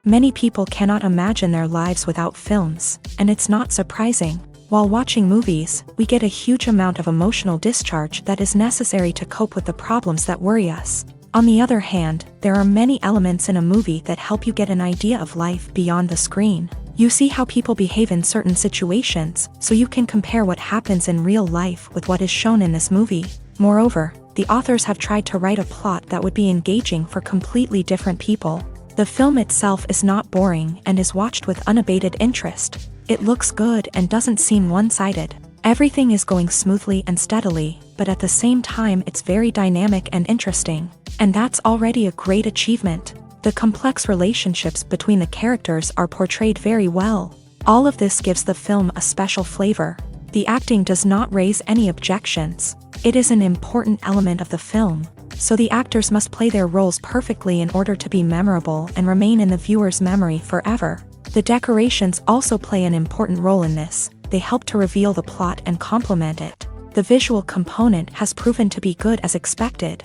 Many people cannot imagine their lives without films, and it's not surprising. While watching movies, we get a huge amount of emotional discharge that is necessary to cope with the problems that worry us. On the other hand, there are many elements in a movie that help you get an idea of life beyond the screen. You see how people behave in certain situations, so you can compare what happens in real life with what is shown in this movie. Moreover, the authors have tried to write a plot that would be engaging for completely different people. The film itself is not boring and is watched with unabated interest. It looks good and doesn't seem one-sided. Everything is going smoothly and steadily, but at the same time it's very dynamic and interesting. And that's already a great achievement. The complex relationships between the characters are portrayed very well. All of this gives the film a special flavor. The acting does not raise any objections. It is an important element of the film, so the actors must play their roles perfectly in order to be memorable and remain in the viewer's memory forever. The decorations also play an important role in this. They help to reveal the plot and complement it. The visual component has proven to be good as expected.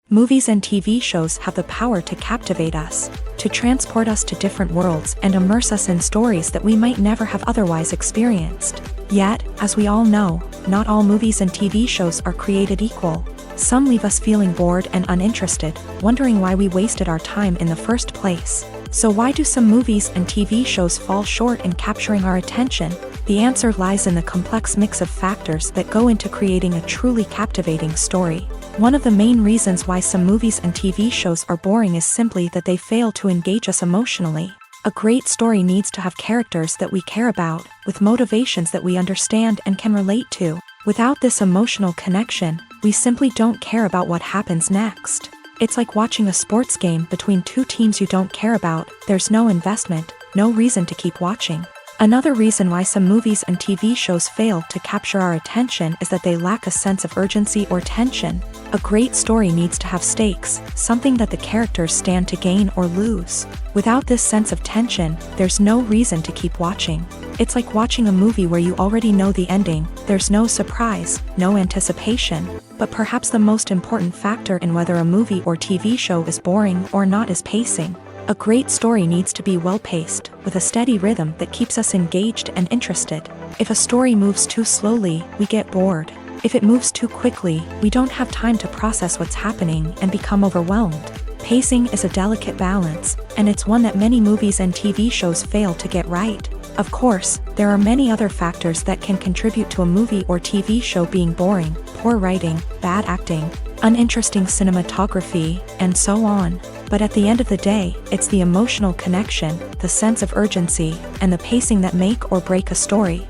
Movies and TV shows have the power to captivate us, to transport us to different worlds and immerse us in stories that we might never have otherwise experienced. Yet, as we all know, not all movies and TV shows are created equal. Some leave us feeling bored and uninterested, wondering why we wasted our time in the first place. So why do some movies and TV shows fall short in capturing our attention? The answer lies in the complex mix of factors that go into creating a truly captivating story. One of the main reasons why some movies and TV shows are boring is simply that they fail to engage us emotionally. A great story needs to have characters that we care about, with motivations that we understand and can relate to. Without this emotional connection, we simply don't care about what happens next. It's like watching a sports game between two teams you don't care about. There's no investment, no reason to keep watching. Another reason why some movies and TV shows fail to capture our attention is that they lack a sense of urgency or tension. A great story needs to have stakes, something that the characters stand to gain or lose. Without this sense of tension, there's no reason to keep watching. It's like watching a movie where you already know the ending. There's no surprise, no anticipation. But perhaps the most important factor in whether a movie or TV show is boring or not is pacing. A great story needs to be well-paced, with a steady rhythm that keeps us engaged and interested. If a story moves too slowly, we get bored. If it moves too quickly, we don't have time to process what's happening and become overwhelmed. Pacing is a delicate balance, and it's one that many movies and TV shows fail to get right. Of course, there are many other factors that can contribute to a movie or TV show being boring: poor writing, bad acting, uninteresting cinematography, and so on. But at the end of the day, it's the emotional connection, the sense of urgency, and the pacing that make or break a story.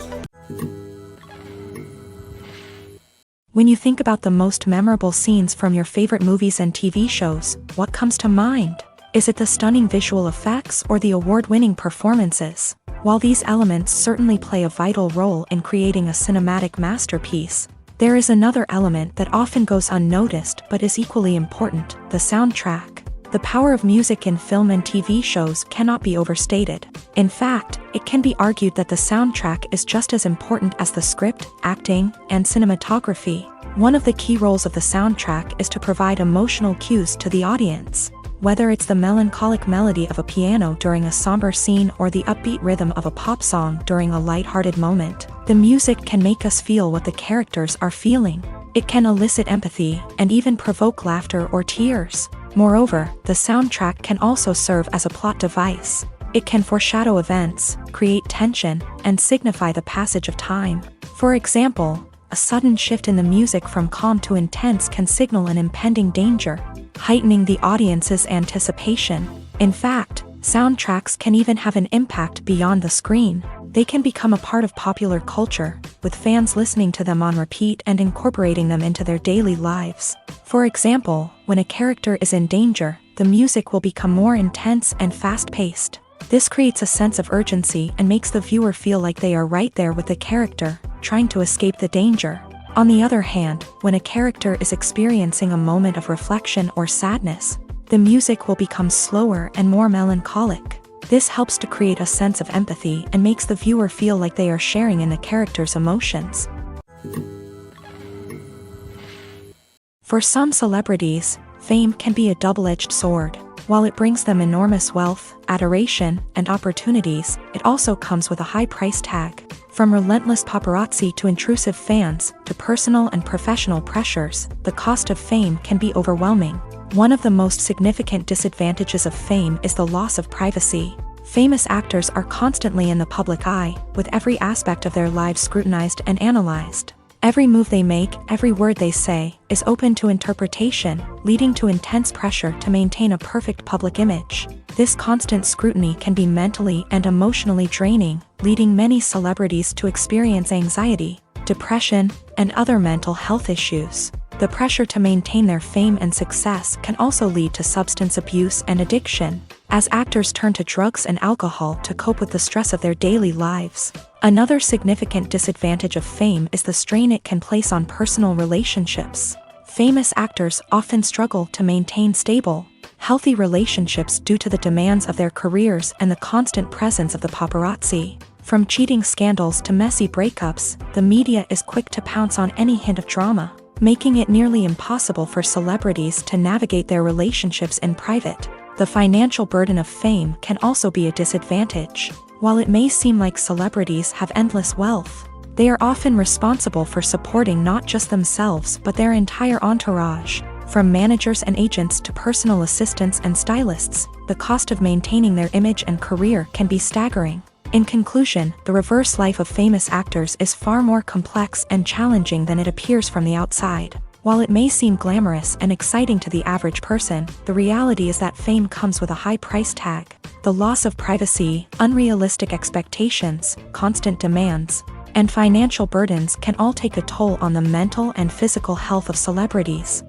When you think about the most memorable scenes from your favorite movies and TV shows, what comes to mind? Is it the stunning visual effects or the award-winning performances? While these elements certainly play a vital role in creating a cinematic masterpiece, there is another element that often goes unnoticed but is equally important: the soundtrack. The power of music in film and TV shows cannot be overstated. In fact, it can be argued that the soundtrack is just as important as the script, acting, and cinematography. One of the key roles of the soundtrack is to provide emotional cues to the audience. Whether it's the melancholic melody of a piano during a somber scene or the upbeat rhythm of a pop song during a lighthearted moment, the music can make us feel what the characters are feeling. It can elicit empathy and even provoke laughter or tears. Moreover, the soundtrack can also serve as a plot device. It can foreshadow events, create tension, and signify the passage of time. For example, a sudden shift in the music from calm to intense can signal an impending danger, heightening the audience's anticipation. In fact, soundtracks can even have an impact beyond the screen. They can become a part of popular culture, with fans listening to them on repeat and incorporating them into their daily lives. For example, when a character is in danger, the music will become more intense and fast-paced. This creates a sense of urgency and makes the viewer feel like they are right there with the character, trying to escape the danger. On the other hand, when a character is experiencing a moment of reflection or sadness, the music will become slower and more melancholic. This helps to create a sense of empathy and makes the viewer feel like they are sharing in the character's emotions. For some celebrities, Fame can be a double-edged sword. While it brings them enormous wealth, adoration, and opportunities, it also comes with a high price tag. From relentless paparazzi to intrusive fans, to personal and professional pressures, the cost of fame can be overwhelming. One of the most significant disadvantages of fame is the loss of privacy. Famous actors are constantly in the public eye, with every aspect of their lives scrutinized and analyzed. Every move they make, every word they say, is open to interpretation, leading to intense pressure to maintain a perfect public image. This constant scrutiny can be mentally and emotionally draining, leading many celebrities to experience anxiety, depression, and other mental health issues. The pressure to maintain their fame and success can also lead to substance abuse and addiction, as actors turn to drugs and alcohol to cope with the stress of their daily lives. Another significant disadvantage of fame is the strain it can place on personal relationships. Famous actors often struggle to maintain stable, healthy relationships due to the demands of their careers and the constant presence of the paparazzi. From cheating scandals to messy breakups, the media is quick to pounce on any hint of drama, making it nearly impossible for celebrities to navigate their relationships in private. The financial burden of fame can also be a disadvantage. While it may seem like celebrities have endless wealth, they are often responsible for supporting not just themselves but their entire entourage. From managers and agents to personal assistants and stylists, the cost of maintaining their image and career can be staggering. In conclusion, the reverse life of famous actors is far more complex and challenging than it appears from the outside. While it may seem glamorous and exciting to the average person, the reality is that fame comes with a high price tag. The loss of privacy, unrealistic expectations, constant demands, and financial burdens can all take a toll on the mental and physical health of celebrities.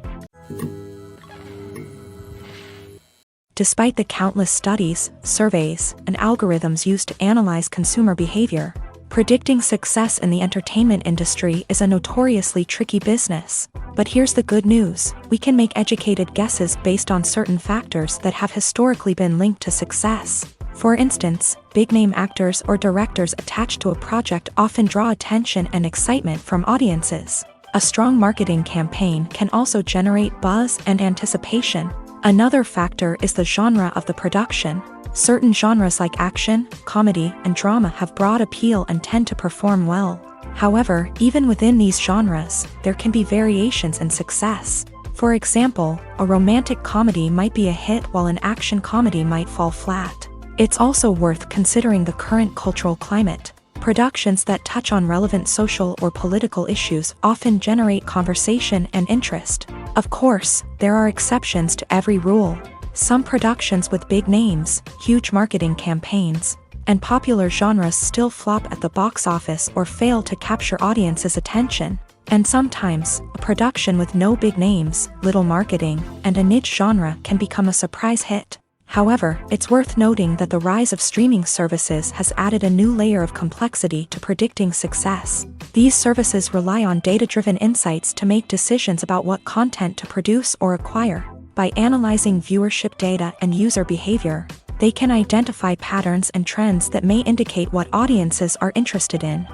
Despite the countless studies, surveys, and algorithms used to analyze consumer behavior, predicting success in the entertainment industry is a notoriously tricky business. But here's the good news: we can make educated guesses based on certain factors that have historically been linked to success. For instance, big-name actors or directors attached to a project often draw attention and excitement from audiences. A strong marketing campaign can also generate buzz and anticipation. Another factor is the genre of the production. Certain genres like action, comedy, and drama have broad appeal and tend to perform well. However, even within these genres, there can be variations in success. For example, a romantic comedy might be a hit while an action comedy might fall flat. It's also worth considering the current cultural climate. Productions that touch on relevant social or political issues often generate conversation and interest. Of course, there are exceptions to every rule. Some productions with big names, huge marketing campaigns, and popular genres still flop at the box office or fail to capture audiences' attention. And sometimes, a production with no big names, little marketing, and a niche genre can become a surprise hit. However, it's worth noting that the rise of streaming services has added a new layer of complexity to predicting success. These services rely on data-driven insights to make decisions about what content to produce or acquire. By analyzing viewership data and user behavior, they can identify patterns and trends that may indicate what audiences are interested in.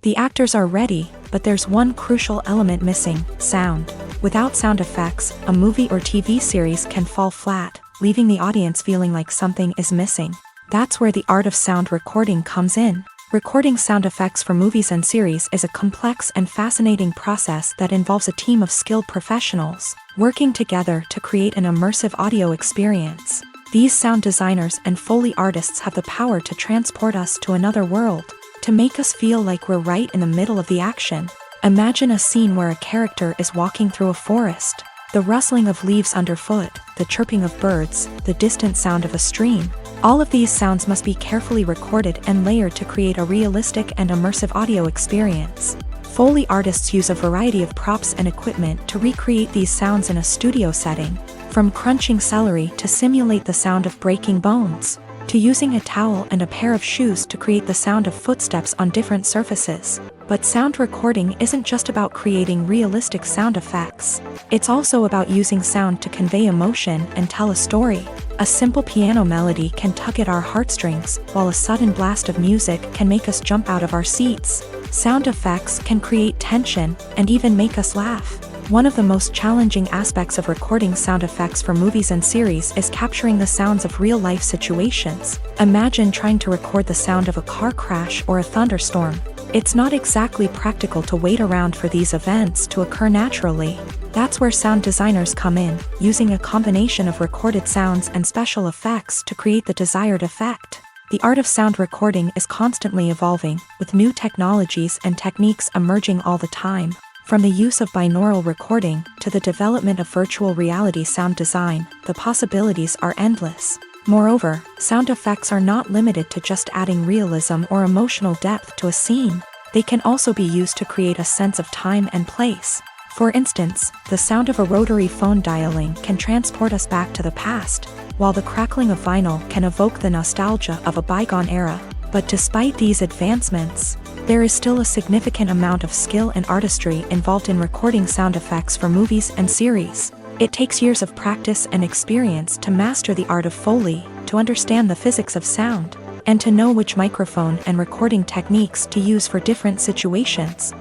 The actors are ready, but there's one crucial element missing: sound. Without sound effects, a movie or TV series can fall flat, leaving the audience feeling like something is missing. That's where the art of sound recording comes in. Recording sound effects for movies and series is a complex and fascinating process that involves a team of skilled professionals working together to create an immersive audio experience. These sound designers and Foley artists have the power to transport us to another world, to make us feel like we're right in the middle of the action. Imagine a scene where a character is walking through a forest. The rustling of leaves underfoot, the chirping of birds, the distant sound of a stream. All of these sounds must be carefully recorded and layered to create a realistic and immersive audio experience. Foley artists use a variety of props and equipment to recreate these sounds in a studio setting, from crunching celery to simulate the sound of breaking bones, to using a towel and a pair of shoes to create the sound of footsteps on different surfaces. But sound recording isn't just about creating realistic sound effects. It's also about using sound to convey emotion and tell a story. A simple piano melody can tug at our heartstrings, while a sudden blast of music can make us jump out of our seats. Sound effects can create tension and even make us laugh. One of the most challenging aspects of recording sound effects for movies and series is capturing the sounds of real-life situations. Imagine trying to record the sound of a car crash or a thunderstorm. It's not exactly practical to wait around for these events to occur naturally. That's where sound designers come in, using a combination of recorded sounds and special effects to create the desired effect. The art of sound recording is constantly evolving, with new technologies and techniques emerging all the time. From the use of binaural recording to the development of virtual reality sound design, the possibilities are endless. Moreover, sound effects are not limited to just adding realism or emotional depth to a scene. They can also be used to create a sense of time and place. For instance, the sound of a rotary phone dialing can transport us back to the past, while the crackling of vinyl can evoke the nostalgia of a bygone era. But despite these advancements, there is still a significant amount of skill and artistry involved in recording sound effects for movies and series. It takes years of practice and experience to master the art of Foley, to understand the physics of sound, and to know which microphone and recording techniques to use for different situations.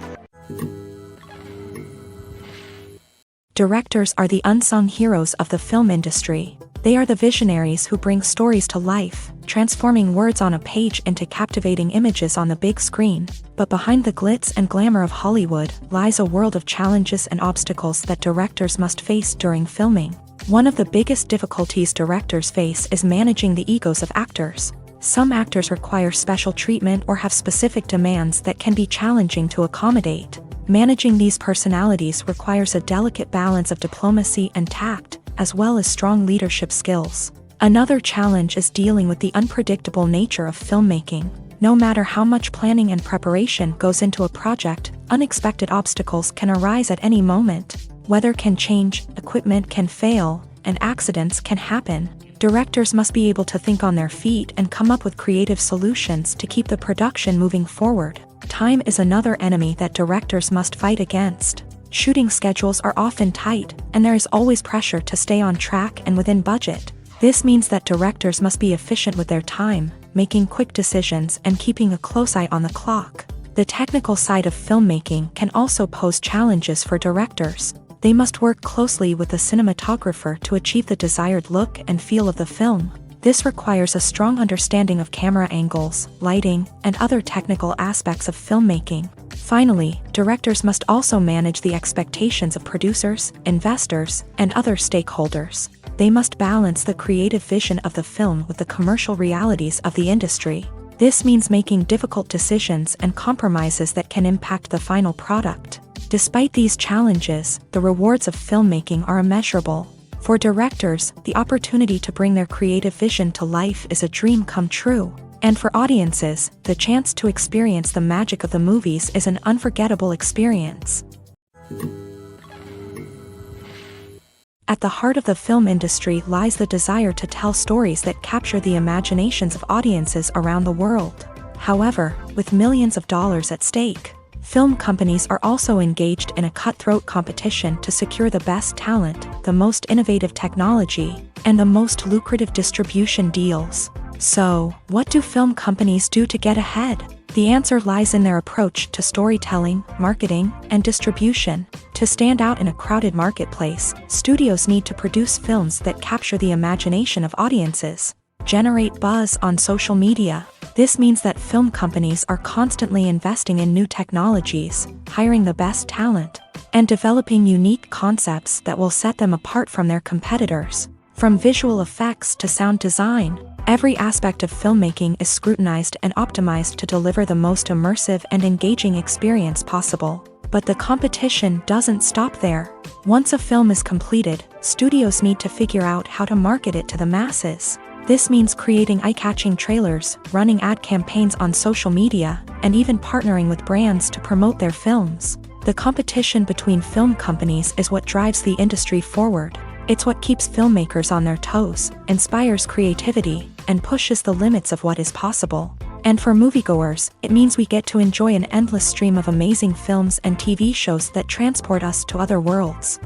Directors are the unsung heroes of the film industry. They are the visionaries who bring stories to life, transforming words on a page into captivating images on the big screen. But behind the glitz and glamour of Hollywood lies a world of challenges and obstacles that directors must face during filming. One of the biggest difficulties directors face is managing the egos of actors. Some actors require special treatment or have specific demands that can be challenging to accommodate. Managing these personalities requires a delicate balance of diplomacy and tact, as well as strong leadership skills. Another challenge is dealing with the unpredictable nature of filmmaking. No matter how much planning and preparation goes into a project, unexpected obstacles can arise at any moment. Weather can change, equipment can fail, and accidents can happen. Directors must be able to think on their feet and come up with creative solutions to keep the production moving forward. Time is another enemy that directors must fight against. Shooting schedules are often tight, and there is always pressure to stay on track and within budget. This means that directors must be efficient with their time, making quick decisions and keeping a close eye on the clock. The technical side of filmmaking can also pose challenges for directors. They must work closely with the cinematographer to achieve the desired look and feel of the film. This requires a strong understanding of camera angles, lighting, and other technical aspects of filmmaking. Finally, directors must also manage the expectations of producers, investors, and other stakeholders. They must balance the creative vision of the film with the commercial realities of the industry. This means making difficult decisions and compromises that can impact the final product. Despite these challenges, the rewards of filmmaking are immeasurable. For directors, the opportunity to bring their creative vision to life is a dream come true. And for audiences, the chance to experience the magic of the movies is an unforgettable experience. At the heart of the film industry lies the desire to tell stories that capture the imaginations of audiences around the world. However, with millions of dollars at stake, film companies are also engaged in a cutthroat competition to secure the best talent, the most innovative technology, and the most lucrative distribution deals. So, what do film companies do to get ahead? The answer lies in their approach to storytelling, marketing, and distribution. To stand out in a crowded marketplace, studios need to produce films that capture the imagination of audiences, generate buzz on social media. This means that film companies are constantly investing in new technologies, hiring the best talent, and developing unique concepts that will set them apart from their competitors. From visual effects to sound design, every aspect of filmmaking is scrutinized and optimized to deliver the most immersive and engaging experience possible. But the competition doesn't stop there. Once a film is completed, studios need to figure out how to market it to the masses. This means creating eye-catching trailers, running ad campaigns on social media, and even partnering with brands to promote their films. The competition between film companies is what drives the industry forward. It's what keeps filmmakers on their toes, inspires creativity, and pushes the limits of what is possible. And for moviegoers, it means we get to enjoy an endless stream of amazing films and TV shows that transport us to other worlds.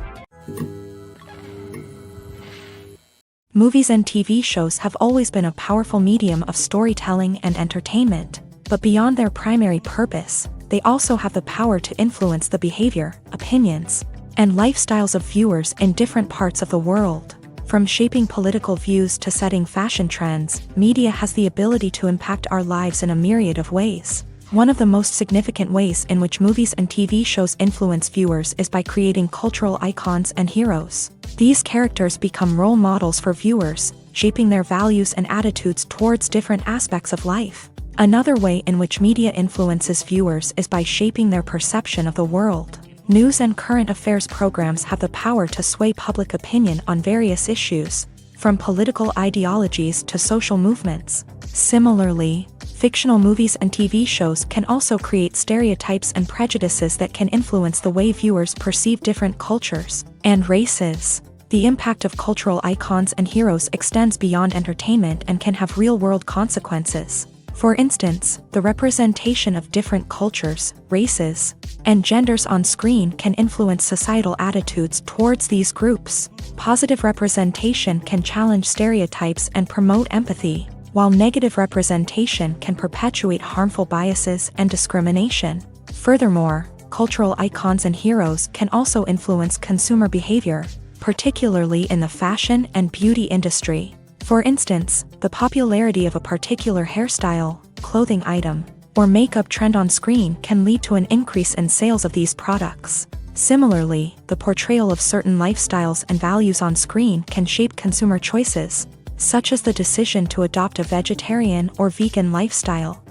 Movies and TV shows have always been a powerful medium of storytelling and entertainment. But beyond their primary purpose, they also have the power to influence the behavior, opinions, and lifestyles of viewers in different parts of the world. From shaping political views to setting fashion trends, media has the ability to impact our lives in a myriad of ways. One of the most significant ways in which movies and TV shows influence viewers is by creating cultural icons and heroes. These characters become role models for viewers, shaping their values and attitudes towards different aspects of life. Another way in which media influences viewers is by shaping their perception of the world. News and current affairs programs have the power to sway public opinion on various issues, from political ideologies to social movements. Similarly, fictional movies and TV shows can also create stereotypes and prejudices that can influence the way viewers perceive different cultures and races. The impact of cultural icons and heroes extends beyond entertainment and can have real-world consequences. For instance, the representation of different cultures, races, and genders on screen can influence societal attitudes towards these groups. Positive representation can challenge stereotypes and promote empathy, while negative representation can perpetuate harmful biases and discrimination. Furthermore, cultural icons and heroes can also influence consumer behavior, particularly in the fashion and beauty industry. For instance, the popularity of a particular hairstyle, clothing item, or makeup trend on screen can lead to an increase in sales of these products. Similarly, the portrayal of certain lifestyles and values on screen can shape consumer choices, such as the decision to adopt a vegetarian or vegan lifestyle.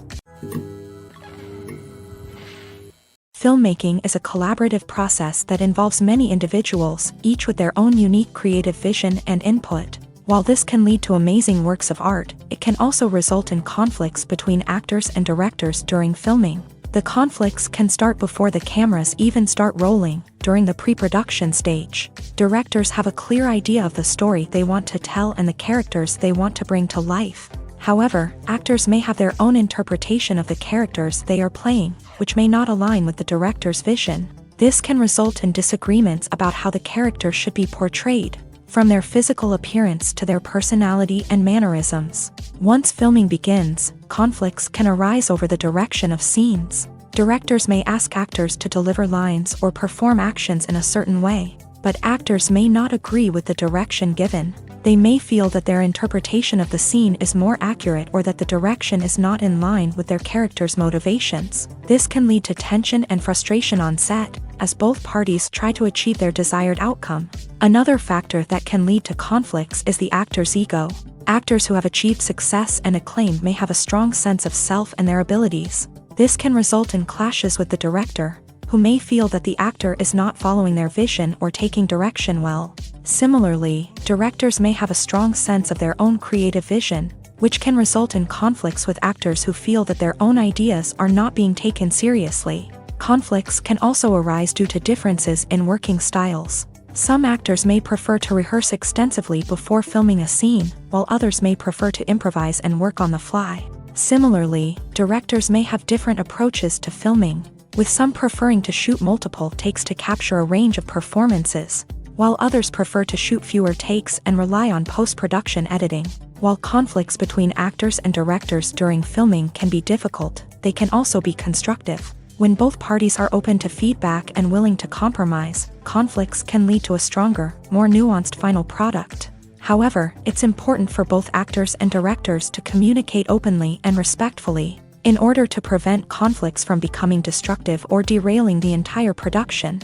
Filmmaking is a collaborative process that involves many individuals, each with their own unique creative vision and input. While this can lead to amazing works of art, it can also result in conflicts between actors and directors during filming. The conflicts can start before the cameras even start rolling, during the pre-production stage. Directors have a clear idea of the story they want to tell and the characters they want to bring to life. However, actors may have their own interpretation of the characters they are playing, which may not align with the director's vision. This can result in disagreements about how the character should be portrayed, from their physical appearance to their personality and mannerisms. Once filming begins, conflicts can arise over the direction of scenes. Directors may ask actors to deliver lines or perform actions in a certain way, but actors may not agree with the direction given. They may feel that their interpretation of the scene is more accurate or that the direction is not in line with their character's motivations. This can lead to tension and frustration on set, as both parties try to achieve their desired outcome. Another factor that can lead to conflicts is the actor's ego. Actors who have achieved success and acclaim may have a strong sense of self and their abilities. This can result in clashes with the director, who may feel that the actor is not following their vision or taking direction well. Similarly, directors may have a strong sense of their own creative vision, which can result in conflicts with actors who feel that their own ideas are not being taken seriously. Conflicts can also arise due to differences in working styles. Some actors may prefer to rehearse extensively before filming a scene, while others may prefer to improvise and work on the fly. Similarly, directors may have different approaches to filming, with some preferring to shoot multiple takes to capture a range of performances, while others prefer to shoot fewer takes and rely on post-production editing. While conflicts between actors and directors during filming can be difficult, they can also be constructive. When both parties are open to feedback and willing to compromise, conflicts can lead to a stronger, more nuanced final product. However, it's important for both actors and directors to communicate openly and respectfully, in order to prevent conflicts from becoming destructive or derailing the entire production.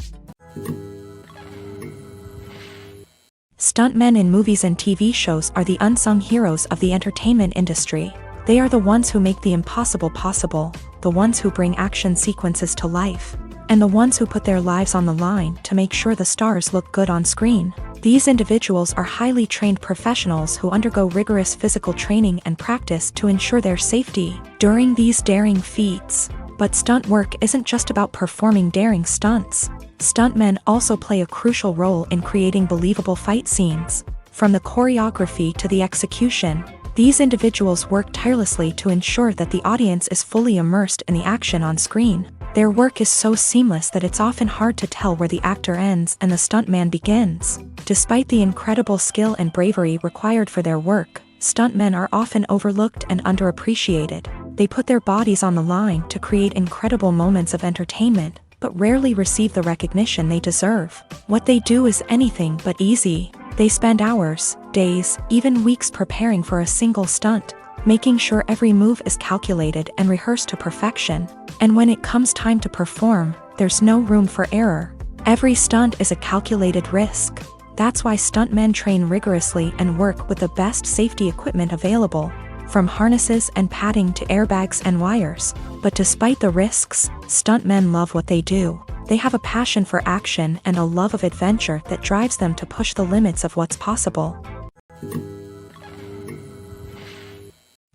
Stuntmen in movies and TV shows are the unsung heroes of the entertainment industry. They are the ones who make the impossible possible, the ones who bring action sequences to life, and the ones who put their lives on the line to make sure the stars look good on screen. These individuals are highly trained professionals who undergo rigorous physical training and practice to ensure their safety during these daring feats. But stunt work isn't just about performing daring stunts. Stuntmen also play a crucial role in creating believable fight scenes. From the choreography to the execution, these individuals work tirelessly to ensure that the audience is fully immersed in the action on screen. Their work is so seamless that it's often hard to tell where the actor ends and the stuntman begins. Despite the incredible skill and bravery required for their work, stuntmen are often overlooked and underappreciated. They put their bodies on the line to create incredible moments of entertainment, but rarely receive the recognition they deserve. What they do is anything but easy. They spend hours, days, even weeks preparing for a single stunt, making sure every move is calculated and rehearsed to perfection. And when it comes time to perform, there's no room for error. Every stunt is a calculated risk. That's why stuntmen train rigorously and work with the best safety equipment available, from harnesses and padding to airbags and wires. But despite the risks, stuntmen love what they do. They have a passion for action and a love of adventure that drives them to push the limits of what's possible.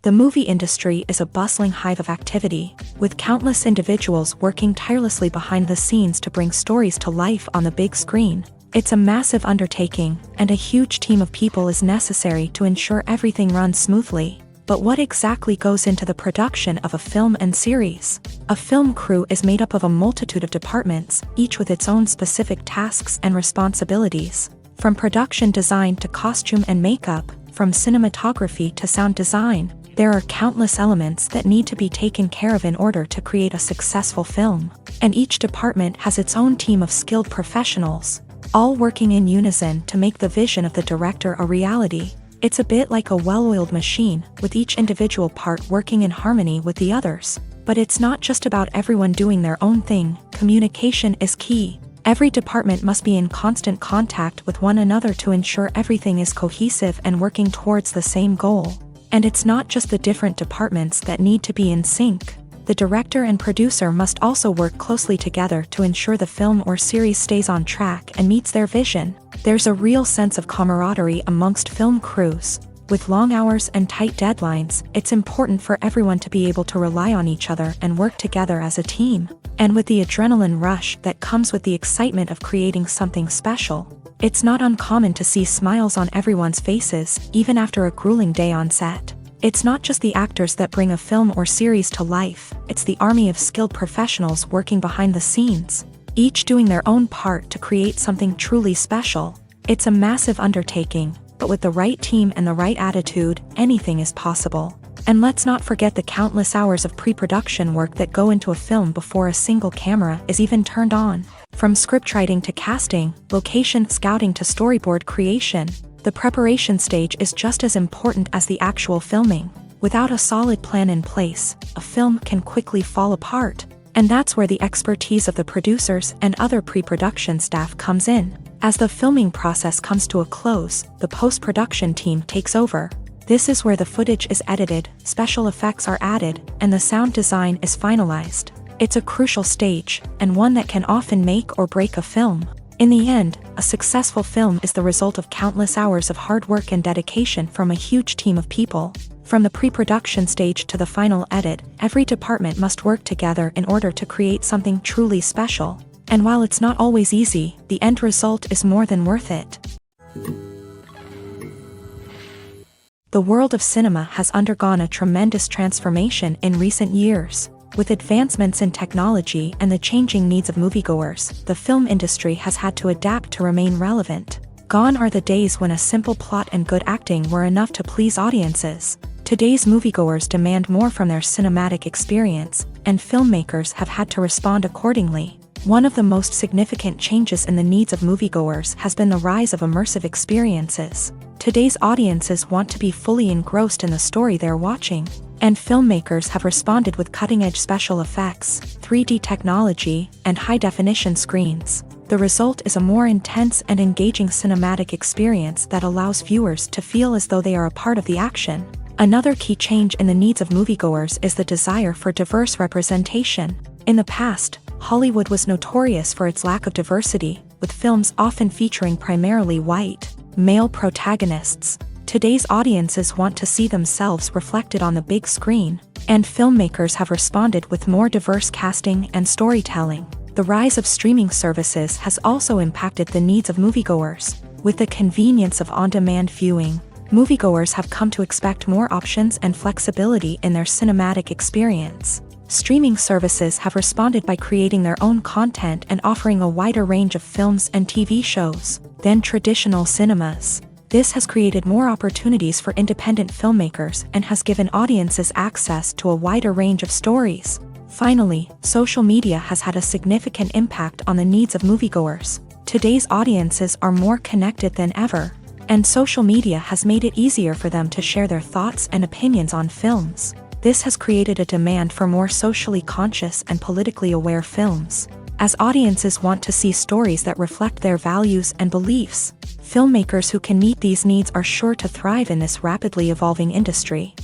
The movie industry is a bustling hive of activity, with countless individuals working tirelessly behind the scenes to bring stories to life on the big screen. It's a massive undertaking, and a huge team of people is necessary to ensure everything runs smoothly. But what exactly goes into the production of a film and series? A film crew is made up of a multitude of departments, each with its own specific tasks and responsibilities. From production design to costume and makeup, from cinematography to sound design, there are countless elements that need to be taken care of in order to create a successful film. And each department has its own team of skilled professionals, all working in unison to make the vision of the director a reality. It's a bit like a well-oiled machine, with each individual part working in harmony with the others. But it's not just about everyone doing their own thing. Communication is key. Every department must be in constant contact with one another to ensure everything is cohesive and working towards the same goal. And it's not just the different departments that need to be in sync. The director and producer must also work closely together to ensure the film or series stays on track and meets their vision. There's a real sense of camaraderie amongst film crews. With long hours and tight deadlines, it's important for everyone to be able to rely on each other and work together as a team. And with the adrenaline rush that comes with the excitement of creating something special, it's not uncommon to see smiles on everyone's faces, even after a grueling day on set. It's not just the actors that bring a film or series to life, it's the army of skilled professionals working behind the scenes, each doing their own part to create something truly special. It's a massive undertaking, but with the right team and the right attitude, anything is possible. And let's not forget the countless hours of pre-production work that go into a film before a single camera is even turned on. From scriptwriting to casting, location scouting to storyboard creation, the preparation stage is just as important as the actual filming. Without a solid plan in place, a film can quickly fall apart. And that's where the expertise of the producers and other pre-production staff comes in. As the filming process comes to a close, the post-production team takes over. This is where the footage is edited, special effects are added, and the sound design is finalized. It's a crucial stage, and one that can often make or break a film. In the end, a successful film is the result of countless hours of hard work and dedication from a huge team of people. From the pre-production stage to the final edit, every department must work together in order to create something truly special. And while it's not always easy, the end result is more than worth it. The world of cinema has undergone a tremendous transformation in recent years. With advancements in technology and the changing needs of moviegoers, the film industry has had to adapt to remain relevant. Gone are the days when a simple plot and good acting were enough to please audiences. Today's moviegoers demand more from their cinematic experience, and filmmakers have had to respond accordingly. One of the most significant changes in the needs of moviegoers has been the rise of immersive experiences. Today's audiences want to be fully engrossed in the story they're watching, and filmmakers have responded with cutting-edge special effects, 3D technology, and high-definition screens. The result is a more intense and engaging cinematic experience that allows viewers to feel as though they are a part of the action. Another key change in the needs of moviegoers is the desire for diverse representation. In the past, Hollywood was notorious for its lack of diversity, with films often featuring primarily white, male protagonists. Today's audiences want to see themselves reflected on the big screen, and filmmakers have responded with more diverse casting and storytelling. The rise of streaming services has also impacted the needs of moviegoers. With the convenience of on-demand viewing, moviegoers have come to expect more options and flexibility in their cinematic experience. Streaming services have responded by creating their own content and offering a wider range of films and TV shows than traditional cinemas. This has created more opportunities for independent filmmakers and has given audiences access to a wider range of stories. Finally, social media has had a significant impact on the needs of moviegoers. Today's audiences are more connected than ever, and social media has made it easier for them to share their thoughts and opinions on films. This has created a demand for more socially conscious and politically aware films. As audiences want to see stories that reflect their values and beliefs, filmmakers who can meet these needs are sure to thrive in this rapidly evolving industry.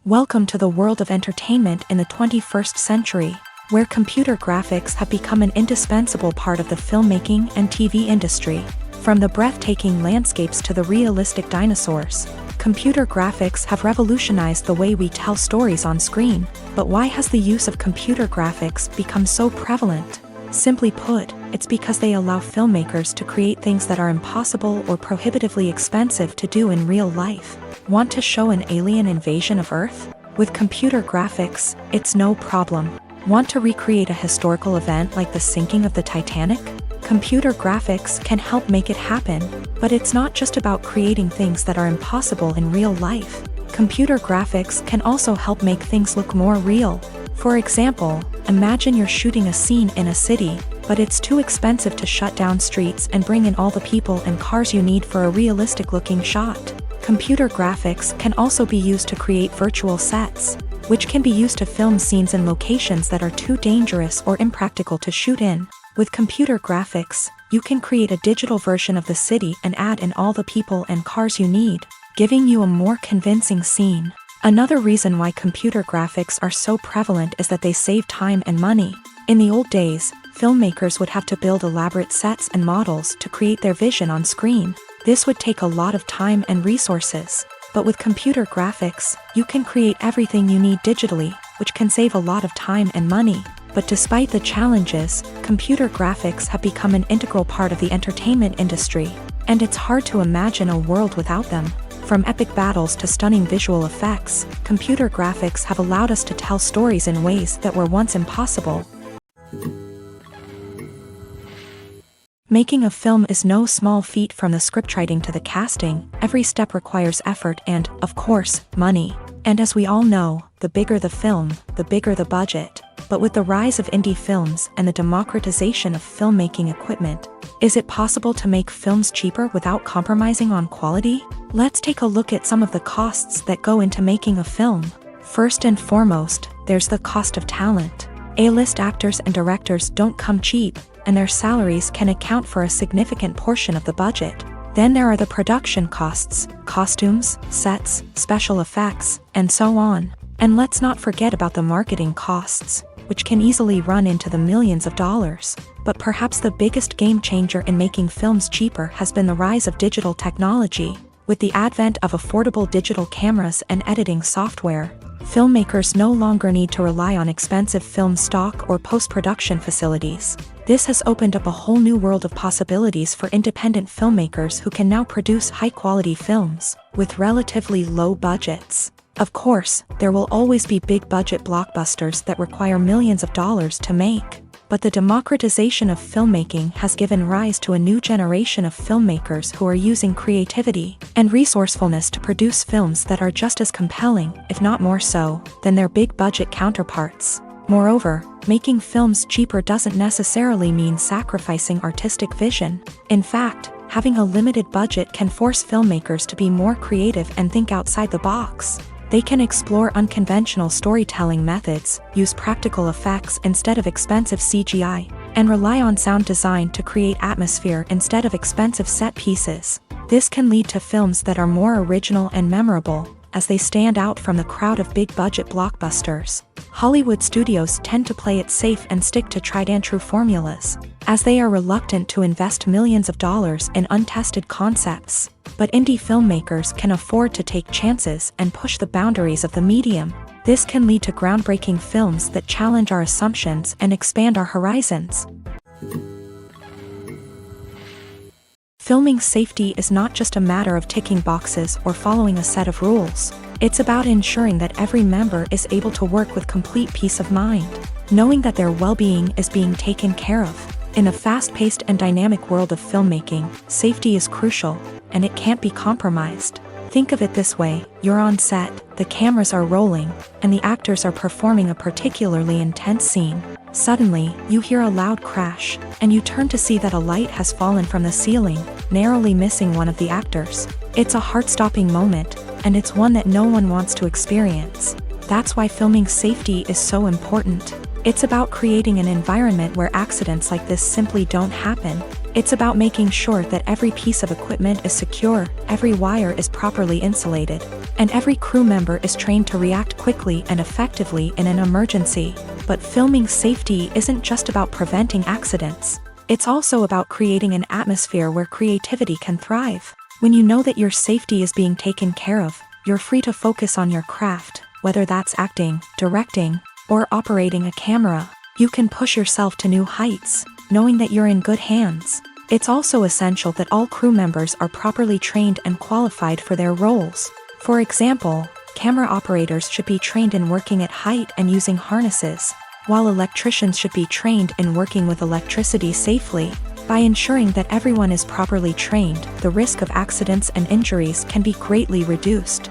Welcome to the world of entertainment in the 21st century, where computer graphics have become an indispensable part of the filmmaking and TV industry. From the breathtaking landscapes to the realistic dinosaurs, computer graphics have revolutionized the way we tell stories on screen. But why has the use of computer graphics become so prevalent? Simply put, it's because they allow filmmakers to create things that are impossible or prohibitively expensive to do in real life. Want to show an alien invasion of Earth? With computer graphics, it's no problem. Want to recreate a historical event like the sinking of the Titanic? Computer graphics can help make it happen, but it's not just about creating things that are impossible in real life. Computer graphics can also help make things look more real. For example, imagine you're shooting a scene in a city, but it's too expensive to shut down streets and bring in all the people and cars you need for a realistic-looking shot. Computer graphics can also be used to create virtual sets, which can be used to film scenes in locations that are too dangerous or impractical to shoot in. With computer graphics, you can create a digital version of the city and add in all the people and cars you need, giving you a more convincing scene. Another reason why computer graphics are so prevalent is that they save time and money. In the old days, filmmakers would have to build elaborate sets and models to create their vision on screen. This would take a lot of time and resources. But with computer graphics, you can create everything you need digitally, which can save a lot of time and money. But despite the challenges, computer graphics have become an integral part of the entertainment industry, and it's hard to imagine a world without them. From epic battles to stunning visual effects, computer graphics have allowed us to tell stories in ways that were once impossible. Making a film is no small feat. From the scriptwriting to the casting, every step requires effort and, of course, money. And as we all know, the bigger the film, the bigger the budget. But with the rise of indie films and the democratization of filmmaking equipment, is it possible to make films cheaper without compromising on quality? Let's take a look at some of the costs that go into making a film. First and foremost, there's the cost of talent. A-list actors and directors don't come cheap, and their salaries can account for a significant portion of the budget. Then there are the production costs, costumes, sets, special effects, and so on. And let's not forget about the marketing costs, which can easily run into the millions of dollars. But perhaps the biggest game changer in making films cheaper has been the rise of digital technology. With the advent of affordable digital cameras and editing software, filmmakers no longer need to rely on expensive film stock or post-production facilities. This has opened up a whole new world of possibilities for independent filmmakers who can now produce high-quality films with relatively low budgets. Of course, there will always be big-budget blockbusters that require millions of dollars to make. But the democratization of filmmaking has given rise to a new generation of filmmakers who are using creativity and resourcefulness to produce films that are just as compelling, if not more so, than their big-budget counterparts. Moreover, making films cheaper doesn't necessarily mean sacrificing artistic vision. In fact, having a limited budget can force filmmakers to be more creative and think outside the box. They can explore unconventional storytelling methods, use practical effects instead of expensive CGI, and rely on sound design to create atmosphere instead of expensive set pieces. This can lead to films that are more original and memorable, as they stand out from the crowd of big-budget blockbusters. Hollywood studios tend to play it safe and stick to tried-and-true formulas, as they are reluctant to invest millions of dollars in untested concepts. But indie filmmakers can afford to take chances and push the boundaries of the medium. This can lead to groundbreaking films that challenge our assumptions and expand our horizons. Filming safety is not just a matter of ticking boxes or following a set of rules. It's about ensuring that every member is able to work with complete peace of mind, knowing that their well-being is being taken care of. In a fast-paced and dynamic world of filmmaking, safety is crucial, and it can't be compromised. Think of it this way: you're on set, the cameras are rolling, and the actors are performing a particularly intense scene. Suddenly, you hear a loud crash, and you turn to see that a light has fallen from the ceiling, narrowly missing one of the actors. It's a heart-stopping moment, and it's one that no one wants to experience. That's why filming safety is so important. It's about creating an environment where accidents like this simply don't happen. It's about making sure that every piece of equipment is secure, every wire is properly insulated, and every crew member is trained to react quickly and effectively in an emergency. But filming safety isn't just about preventing accidents. It's also about creating an atmosphere where creativity can thrive. When you know that your safety is being taken care of, you're free to focus on your craft, whether that's acting, directing, or operating a camera. You can push yourself to new heights, knowing that you're in good hands. It's also essential that all crew members are properly trained and qualified for their roles. For example, camera operators should be trained in working at height and using harnesses, while electricians should be trained in working with electricity safely. By ensuring that everyone is properly trained, the risk of accidents and injuries can be greatly reduced.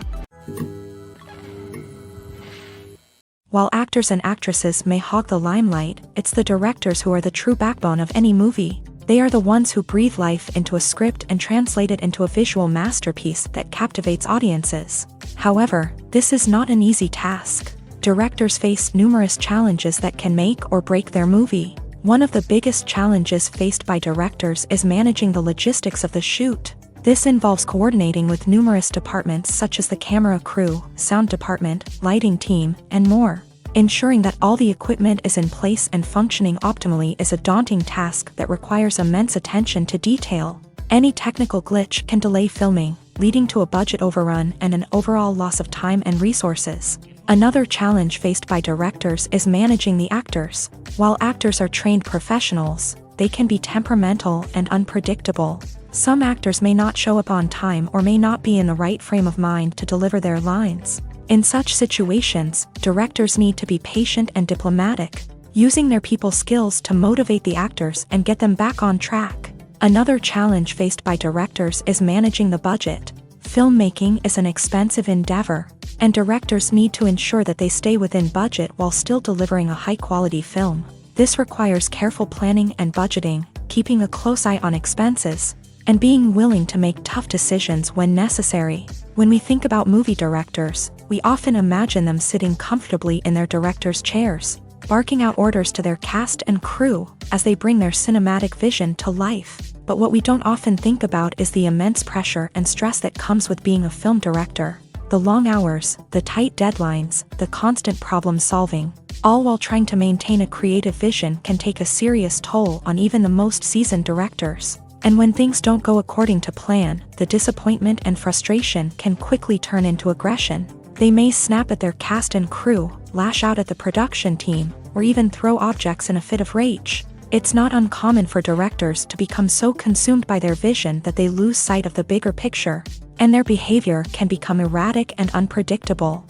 While actors and actresses may hog the limelight, it's the directors who are the true backbone of any movie. They are the ones who breathe life into a script and translate it into a visual masterpiece that captivates audiences. However, this is not an easy task. Directors face numerous challenges that can make or break their movie. One of the biggest challenges faced by directors is managing the logistics of the shoot. This involves coordinating with numerous departments such as the camera crew, sound department, lighting team, and more. Ensuring that all the equipment is in place and functioning optimally is a daunting task that requires immense attention to detail. Any technical glitch can delay filming, leading to a budget overrun and an overall loss of time and resources. Another challenge faced by directors is managing the actors. While actors are trained professionals, they can be temperamental and unpredictable. Some actors may not show up on time or may not be in the right frame of mind to deliver their lines. In such situations, directors need to be patient and diplomatic, using their people skills to motivate the actors and get them back on track. Another challenge faced by directors is managing the budget. Filmmaking is an expensive endeavor, and directors need to ensure that they stay within budget while still delivering a high-quality film. This requires careful planning and budgeting, keeping a close eye on expenses, and being willing to make tough decisions when necessary. When we think about movie directors, we often imagine them sitting comfortably in their director's chairs, barking out orders to their cast and crew as they bring their cinematic vision to life. But what we don't often think about is the immense pressure and stress that comes with being a film director. The long hours, the tight deadlines, the constant problem solving, all while trying to maintain a creative vision can take a serious toll on even the most seasoned directors. And when things don't go according to plan, the disappointment and frustration can quickly turn into aggression. They may snap at their cast and crew, lash out at the production team, or even throw objects in a fit of rage. It's not uncommon for directors to become so consumed by their vision that they lose sight of the bigger picture, and their behavior can become erratic and unpredictable.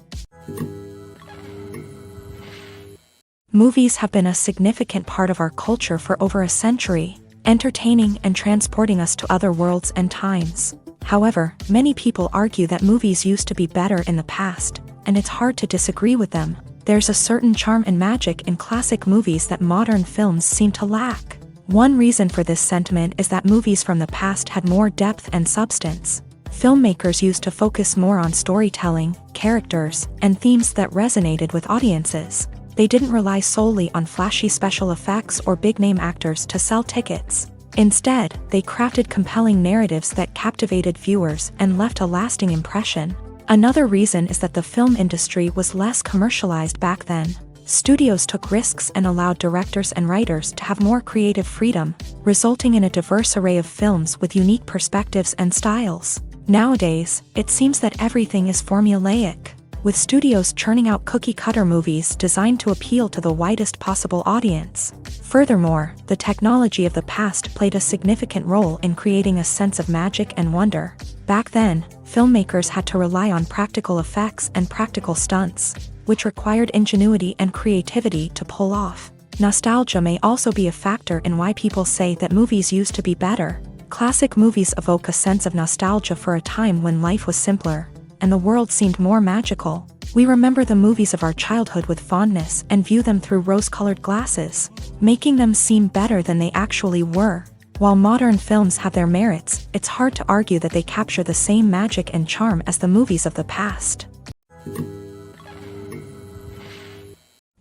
Movies have been a significant part of our culture for over a century, entertaining and transporting us to other worlds and times. However, many people argue that movies used to be better in the past, and it's hard to disagree with them. There's a certain charm and magic in classic movies that modern films seem to lack. One reason for this sentiment is that movies from the past had more depth and substance. Filmmakers used to focus more on storytelling, characters, and themes that resonated with audiences. They didn't rely solely on flashy special effects or big-name actors to sell tickets. Instead, they crafted compelling narratives that captivated viewers and left a lasting impression. Another reason is that the film industry was less commercialized back then. Studios took risks and allowed directors and writers to have more creative freedom, resulting in a diverse array of films with unique perspectives and styles. Nowadays, it seems that everything is formulaic, with studios churning out cookie-cutter movies designed to appeal to the widest possible audience. Furthermore, the technology of the past played a significant role in creating a sense of magic and wonder. Back then, filmmakers had to rely on practical effects and practical stunts, which required ingenuity and creativity to pull off. Nostalgia may also be a factor in why people say that movies used to be better. Classic movies evoke a sense of nostalgia for a time when life was simpler, and the world seemed more magical. We remember the movies of our childhood with fondness and view them through rose-colored glasses, making them seem better than they actually were. While modern films have their merits, it's hard to argue that they capture the same magic and charm as the movies of the past.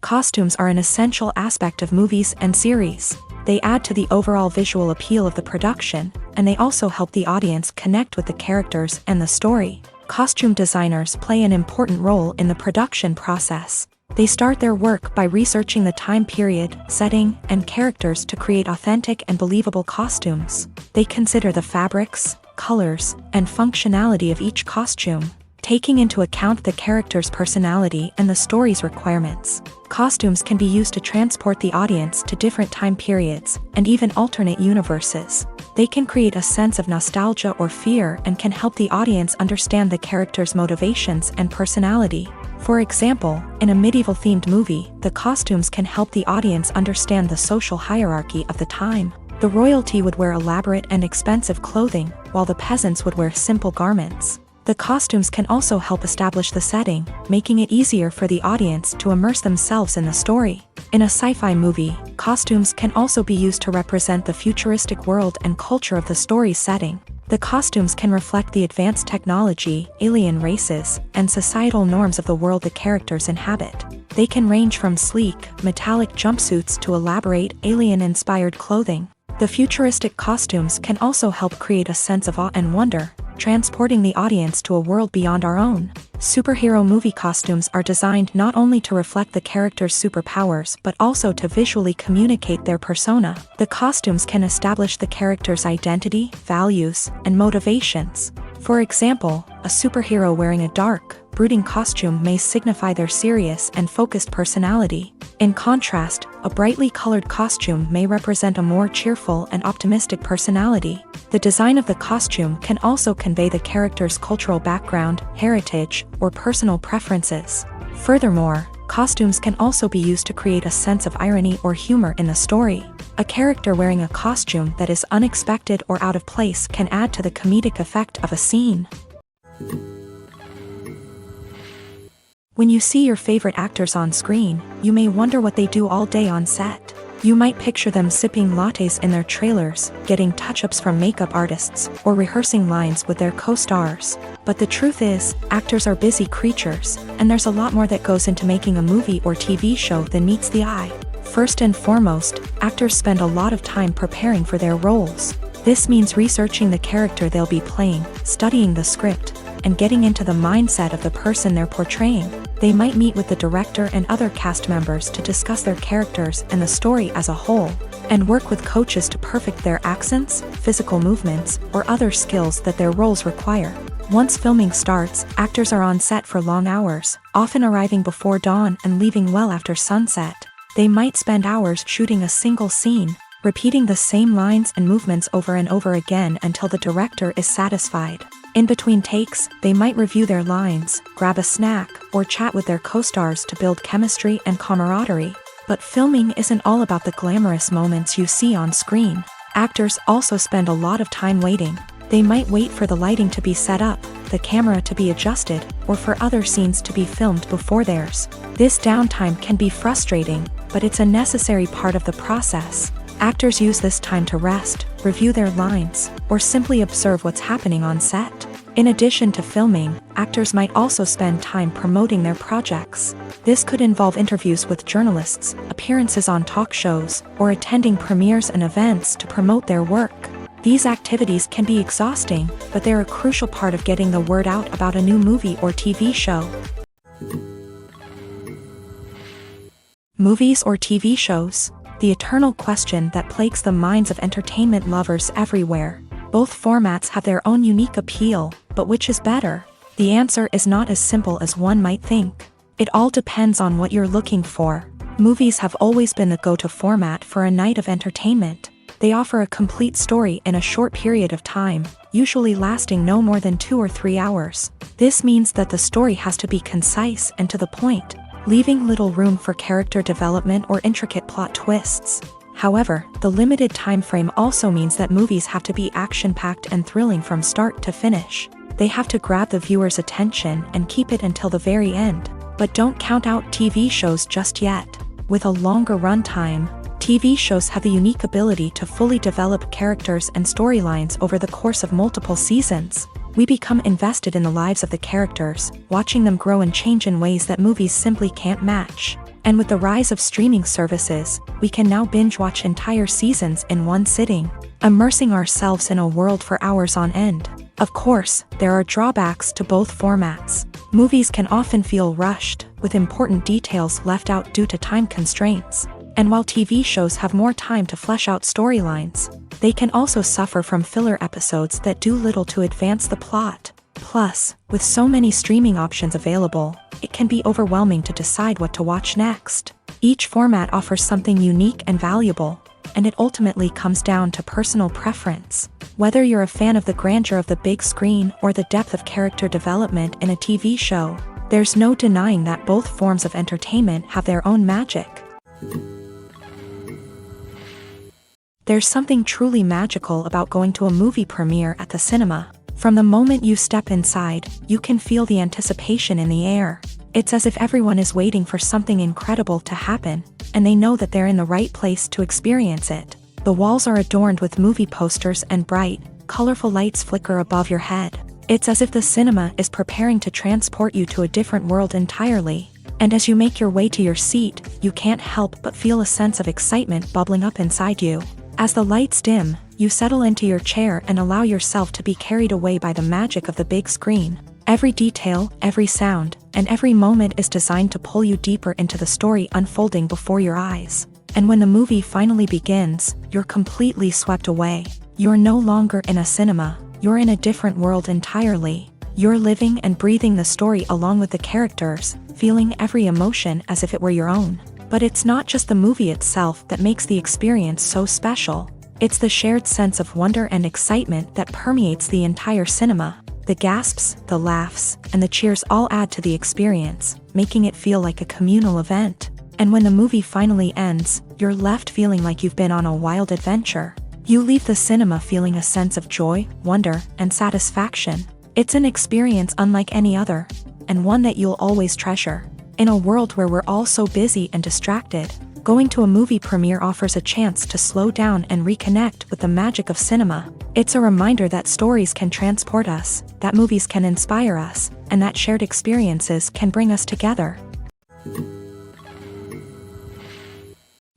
Costumes are an essential aspect of movies and series. They add to the overall visual appeal of the production, and they also help the audience connect with the characters and the story. Costume designers play an important role in the production process. They start their work by researching the time period, setting, and characters to create authentic and believable costumes. They consider the fabrics, colors, and functionality of each costume, taking into account the character's personality and the story's requirements. Costumes can be used to transport the audience to different time periods and even alternate universes. They can create a sense of nostalgia or fear and can help the audience understand the character's motivations and personality. For example, in a medieval-themed movie, the costumes can help the audience understand the social hierarchy of the time. The royalty would wear elaborate and expensive clothing, while the peasants would wear simple garments. The costumes can also help establish the setting, making it easier for the audience to immerse themselves in the story. In a sci-fi movie, costumes can also be used to represent the futuristic world and culture of the story's setting. The costumes can reflect the advanced technology, alien races, and societal norms of the world the characters inhabit. They can range from sleek, metallic jumpsuits to elaborate, alien-inspired clothing. The futuristic costumes can also help create a sense of awe and wonder, transporting the audience to a world beyond our own. Superhero movie costumes are designed not only to reflect the character's superpowers but also to visually communicate their persona. The costumes can establish the character's identity, values, and motivations. For example, a superhero wearing a dark, brooding costume may signify their serious and focused personality. In contrast, a brightly colored costume may represent a more cheerful and optimistic personality. The design of the costume can also convey the character's cultural background, heritage, or personal preferences. Furthermore, costumes can also be used to create a sense of irony or humor in the story. A character wearing a costume that is unexpected or out of place can add to the comedic effect of a scene. When you see your favorite actors on screen, you may wonder what they do all day on set. You might picture them sipping lattes in their trailers, getting touch-ups from makeup artists, or rehearsing lines with their co-stars. But the truth is, actors are busy creatures, and there's a lot more that goes into making a movie or TV show than meets the eye. First and foremost, actors spend a lot of time preparing for their roles. This means researching the character they'll be playing, studying the script, and getting into the mindset of the person they're portraying. They might meet with the director and other cast members to discuss their characters and the story as a whole, and work with coaches to perfect their accents, physical movements, or other skills that their roles require. Once filming starts, actors are on set for long hours, often arriving before dawn and leaving well after sunset. They might spend hours shooting a single scene, repeating the same lines and movements over and over again until the director is satisfied. In between takes, they might review their lines, grab a snack, or chat with their co-stars to build chemistry and camaraderie. But filming isn't all about the glamorous moments you see on screen. Actors also spend a lot of time waiting. They might wait for the lighting to be set up, the camera to be adjusted, or for other scenes to be filmed before theirs. This downtime can be frustrating, but it's a necessary part of the process. Actors use this time to rest, review their lines, or simply observe what's happening on set. In addition to filming, actors might also spend time promoting their projects. This could involve interviews with journalists, appearances on talk shows, or attending premieres and events to promote their work. These activities can be exhausting, but they're a crucial part of getting the word out about a new movie or TV show. Movies or TV shows? The eternal question that plagues the minds of entertainment lovers everywhere. Both formats have their own unique appeal, but which is better? The answer is not as simple as one might think. It all depends on what you're looking for. Movies have always been the go-to format for a night of entertainment. They offer a complete story in a short period of time, usually lasting no more than 2 or 3 hours. This means that the story has to be concise and to the point. leaving little room for character development or intricate plot twists. However, the limited time frame also means that movies have to be action-packed and thrilling from start to finish. They have to grab the viewer's attention and keep it until the very end. But don't count out TV shows just yet. With a longer runtime, TV shows have the unique ability to fully develop characters and storylines over the course of multiple seasons. We become invested in the lives of the characters, watching them grow and change in ways that movies simply can't match. And with the rise of streaming services, we can now binge-watch entire seasons in one sitting, immersing ourselves in a world for hours on end. Of course, there are drawbacks to both formats. Movies can often feel rushed, with important details left out due to time constraints. And while TV shows have more time to flesh out storylines, they can also suffer from filler episodes that do little to advance the plot. Plus, with so many streaming options available, it can be overwhelming to decide what to watch next. Each format offers something unique and valuable, and it ultimately comes down to personal preference. Whether you're a fan of the grandeur of the big screen or the depth of character development in a TV show, there's no denying that both forms of entertainment have their own magic. There's something truly magical about going to a movie premiere at the cinema. From the moment you step inside, you can feel the anticipation in the air. It's as if everyone is waiting for something incredible to happen, and they know that they're in the right place to experience it. The walls are adorned with movie posters and bright, colorful lights flicker above your head. It's as if the cinema is preparing to transport you to a different world entirely. And as you make your way to your seat, you can't help but feel a sense of excitement bubbling up inside you. As the lights dim, you settle into your chair and allow yourself to be carried away by the magic of the big screen. Every detail, every sound, and every moment is designed to pull you deeper into the story unfolding before your eyes. And when the movie finally begins, you're completely swept away. You're no longer in a cinema, you're in a different world entirely. You're living and breathing the story along with the characters, feeling every emotion as if it were your own. But it's not just the movie itself that makes the experience so special. It's the shared sense of wonder and excitement that permeates the entire cinema. The gasps, the laughs, and the cheers all add to the experience, making it feel like a communal event. And when the movie finally ends, you're left feeling like you've been on a wild adventure. You leave the cinema feeling a sense of joy, wonder, and satisfaction. It's an experience unlike any other, and one that you'll always treasure. In a world where we're all so busy and distracted, going to a movie premiere offers a chance to slow down and reconnect with the magic of cinema. It's a reminder that stories can transport us, that movies can inspire us, and that shared experiences can bring us together.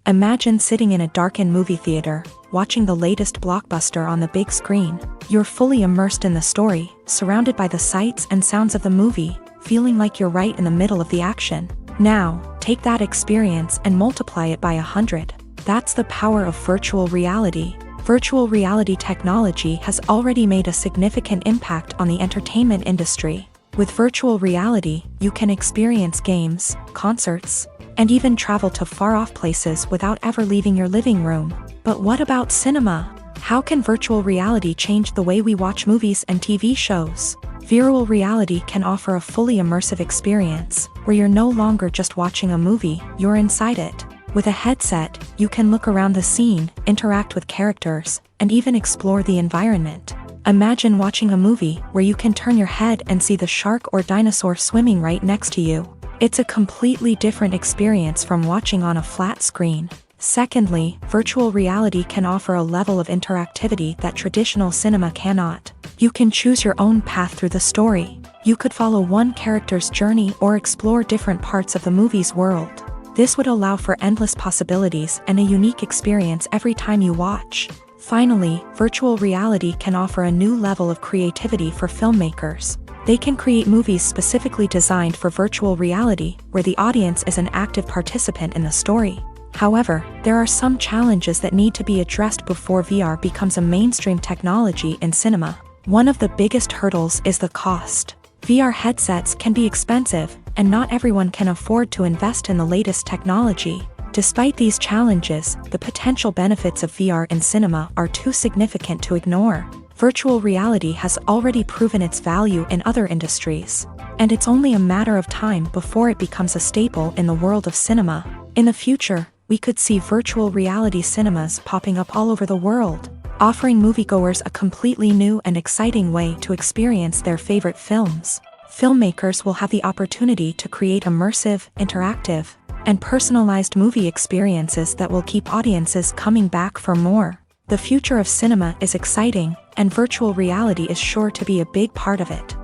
Imagine sitting in a darkened movie theater, watching the latest blockbuster on the big screen. You're fully immersed in the story, surrounded by the sights and sounds of the movie, feeling like you're right in the middle of the action. Now, take that experience and multiply it by 100. That's the power of virtual reality. Virtual reality technology has already made a significant impact on the entertainment industry. With virtual reality, you can experience games, concerts, and even travel to far-off places without ever leaving your living room. But what about cinema? How can virtual reality change the way we watch movies and TV shows? Virtual reality can offer a fully immersive experience, where you're no longer just watching a movie, you're inside it. With a headset, you can look around the scene, interact with characters, and even explore the environment. Imagine watching a movie where you can turn your head and see the shark or dinosaur swimming right next to you. It's a completely different experience from watching on a flat screen. Secondly, virtual reality can offer a level of interactivity that traditional cinema cannot. You can choose your own path through the story. You could follow one character's journey or explore different parts of the movie's world. This would allow for endless possibilities and a unique experience every time you watch. Finally, virtual reality can offer a new level of creativity for filmmakers. They can create movies specifically designed for virtual reality, where the audience is an active participant in the story. However, there are some challenges that need to be addressed before VR becomes a mainstream technology in cinema. One of the biggest hurdles is the cost. VR headsets can be expensive, and not everyone can afford to invest in the latest technology. Despite these challenges, the potential benefits of VR in cinema are too significant to ignore. Virtual reality has already proven its value in other industries. and it's only a matter of time before it becomes a staple in the world of cinema. In the future, we could see virtual reality cinemas popping up all over the world, offering moviegoers a completely new and exciting way to experience their favorite films. Filmmakers will have the opportunity to create immersive, interactive, and personalized movie experiences that will keep audiences coming back for more. The future of cinema is exciting, and virtual reality is sure to be a big part of it.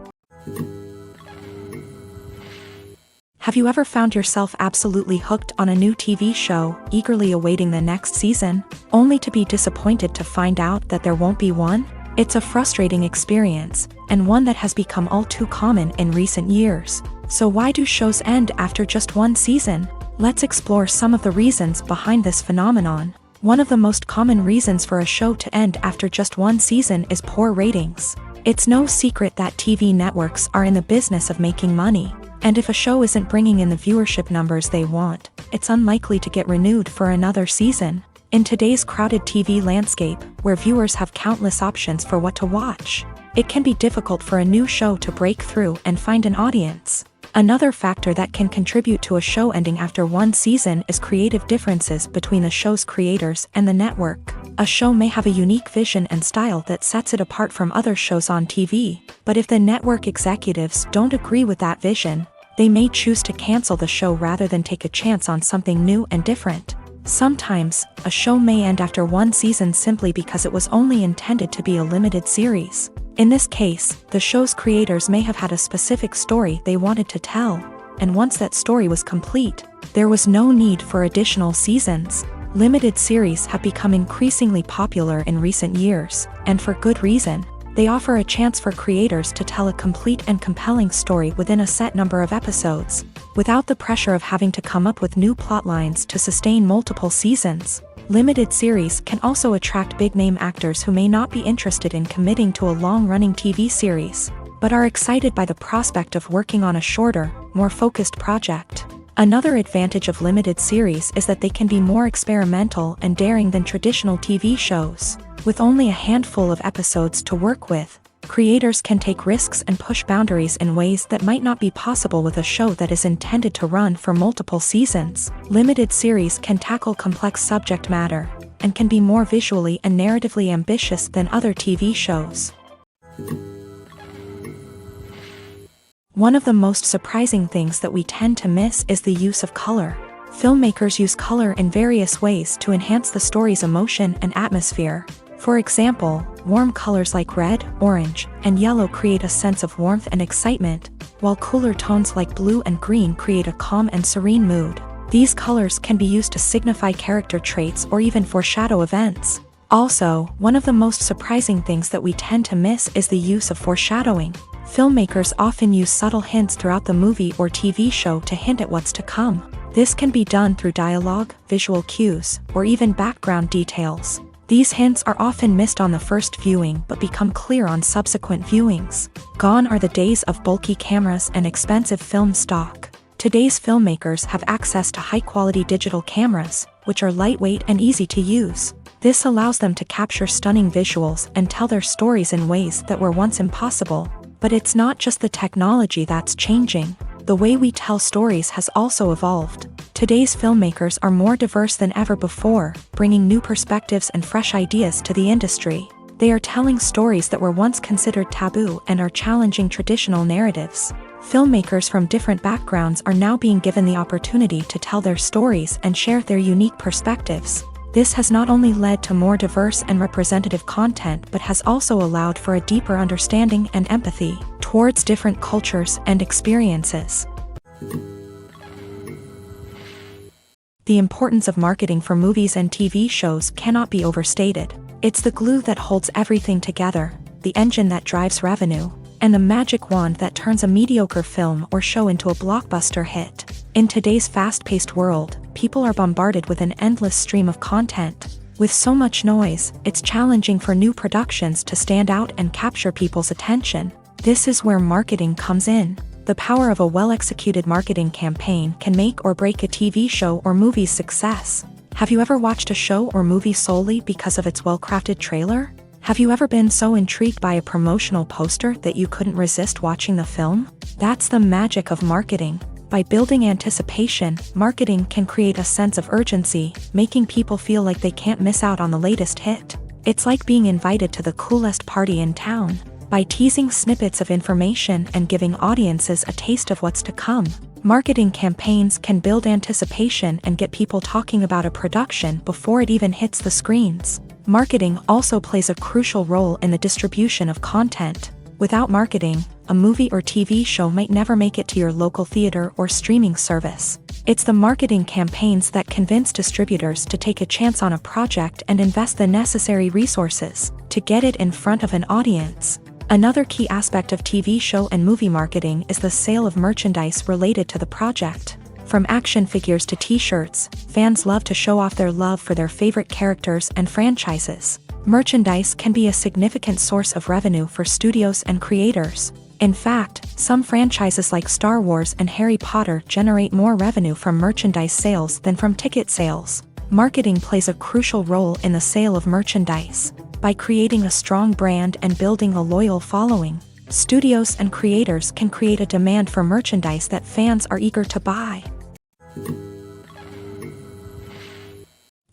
Have you ever found yourself absolutely hooked on a new TV show, eagerly awaiting the next season, only to be disappointed to find out that there won't be one? It's a frustrating experience, and one that has become all too common in recent years. So why do shows end after just one season? Let's explore some of the reasons behind this phenomenon. One of the most common reasons for a show to end after just one season is poor ratings. It's no secret that TV networks are in the business of making money, and if a show isn't bringing in the viewership numbers they want, it's unlikely to get renewed for another season. In today's crowded TV landscape, where viewers have countless options for what to watch, it can be difficult for a new show to break through and find an audience. Another factor that can contribute to a show ending after one season is creative differences between the show's creators and the network. A show may have a unique vision and style that sets it apart from other shows on TV, but if the network executives don't agree with that vision, they may choose to cancel the show rather than take a chance on something new and different. Sometimes, a show may end after one season simply because it was only intended to be a limited series. In this case, the show's creators may have had a specific story they wanted to tell, and once that story was complete, there was no need for additional seasons. Limited series have become increasingly popular in recent years, and for good reason. They offer a chance for creators to tell a complete and compelling story within a set number of episodes, without the pressure of having to come up with new plotlines to sustain multiple seasons. Limited series can also attract big-name actors who may not be interested in committing to a long-running TV series, but are excited by the prospect of working on a shorter, more focused project. Another advantage of limited series is that they can be more experimental and daring than traditional TV shows. With only a handful of episodes to work with, creators can take risks and push boundaries in ways that might not be possible with a show that is intended to run for multiple seasons. Limited series can tackle complex subject matter, and can be more visually and narratively ambitious than other TV shows. One of the most surprising things that we tend to miss is the use of color. Filmmakers use color in various ways to enhance the story's emotion and atmosphere. For example, warm colors like red, orange, and yellow create a sense of warmth and excitement, while cooler tones like blue and green create a calm and serene mood. These colors can be used to signify character traits or even foreshadow events. Also, one of the most surprising things that we tend to miss is the use of foreshadowing. Filmmakers often use subtle hints throughout the movie or TV show to hint at what's to come. This can be done through dialogue, visual cues, or even background details. These hints are often missed on the first viewing but become clear on subsequent viewings. Gone are the days of bulky cameras and expensive film stock. Today's filmmakers have access to high-quality digital cameras, which are lightweight and easy to use. This allows them to capture stunning visuals and tell their stories in ways that were once impossible. But it's not just the technology that's changing. The way we tell stories has also evolved. Today's filmmakers are more diverse than ever before, bringing new perspectives and fresh ideas to the industry. They are telling stories that were once considered taboo and are challenging traditional narratives. Filmmakers from different backgrounds are now being given the opportunity to tell their stories and share their unique perspectives. This has not only led to more diverse and representative content but has also allowed for a deeper understanding and empathy towards different cultures and experiences. The importance of marketing for movies and TV shows cannot be overstated. It's the glue that holds everything together, the engine that drives revenue, and the magic wand that turns a mediocre film or show into a blockbuster hit. In today's fast-paced world, people are bombarded with an endless stream of content. With so much noise, it's challenging for new productions to stand out and capture people's attention. This is where marketing comes in. The power of a well-executed marketing campaign can make or break a TV show or movie's success. Have you ever watched a show or movie solely because of its well-crafted trailer? Have you ever been so intrigued by a promotional poster that you couldn't resist watching the film? That's the magic of marketing. By building anticipation, marketing can create a sense of urgency, making people feel like they can't miss out on the latest hit. It's like being invited to the coolest party in town. By teasing snippets of information and giving audiences a taste of what's to come, marketing campaigns can build anticipation and get people talking about a production before it even hits the screens. Marketing also plays a crucial role in the distribution of content. Without marketing, a movie or TV show might never make it to your local theater or streaming service. It's the marketing campaigns that convince distributors to take a chance on a project and invest the necessary resources to get it in front of an audience. Another key aspect of TV show and movie marketing is the sale of merchandise related to the project. From action figures to t-shirts, fans love to show off their love for their favorite characters and franchises. Merchandise can be a significant source of revenue for studios and creators. In fact, some franchises like Star Wars and Harry Potter generate more revenue from merchandise sales than from ticket sales. Marketing plays a crucial role in the sale of merchandise. By creating a strong brand and building a loyal following, studios and creators can create a demand for merchandise that fans are eager to buy.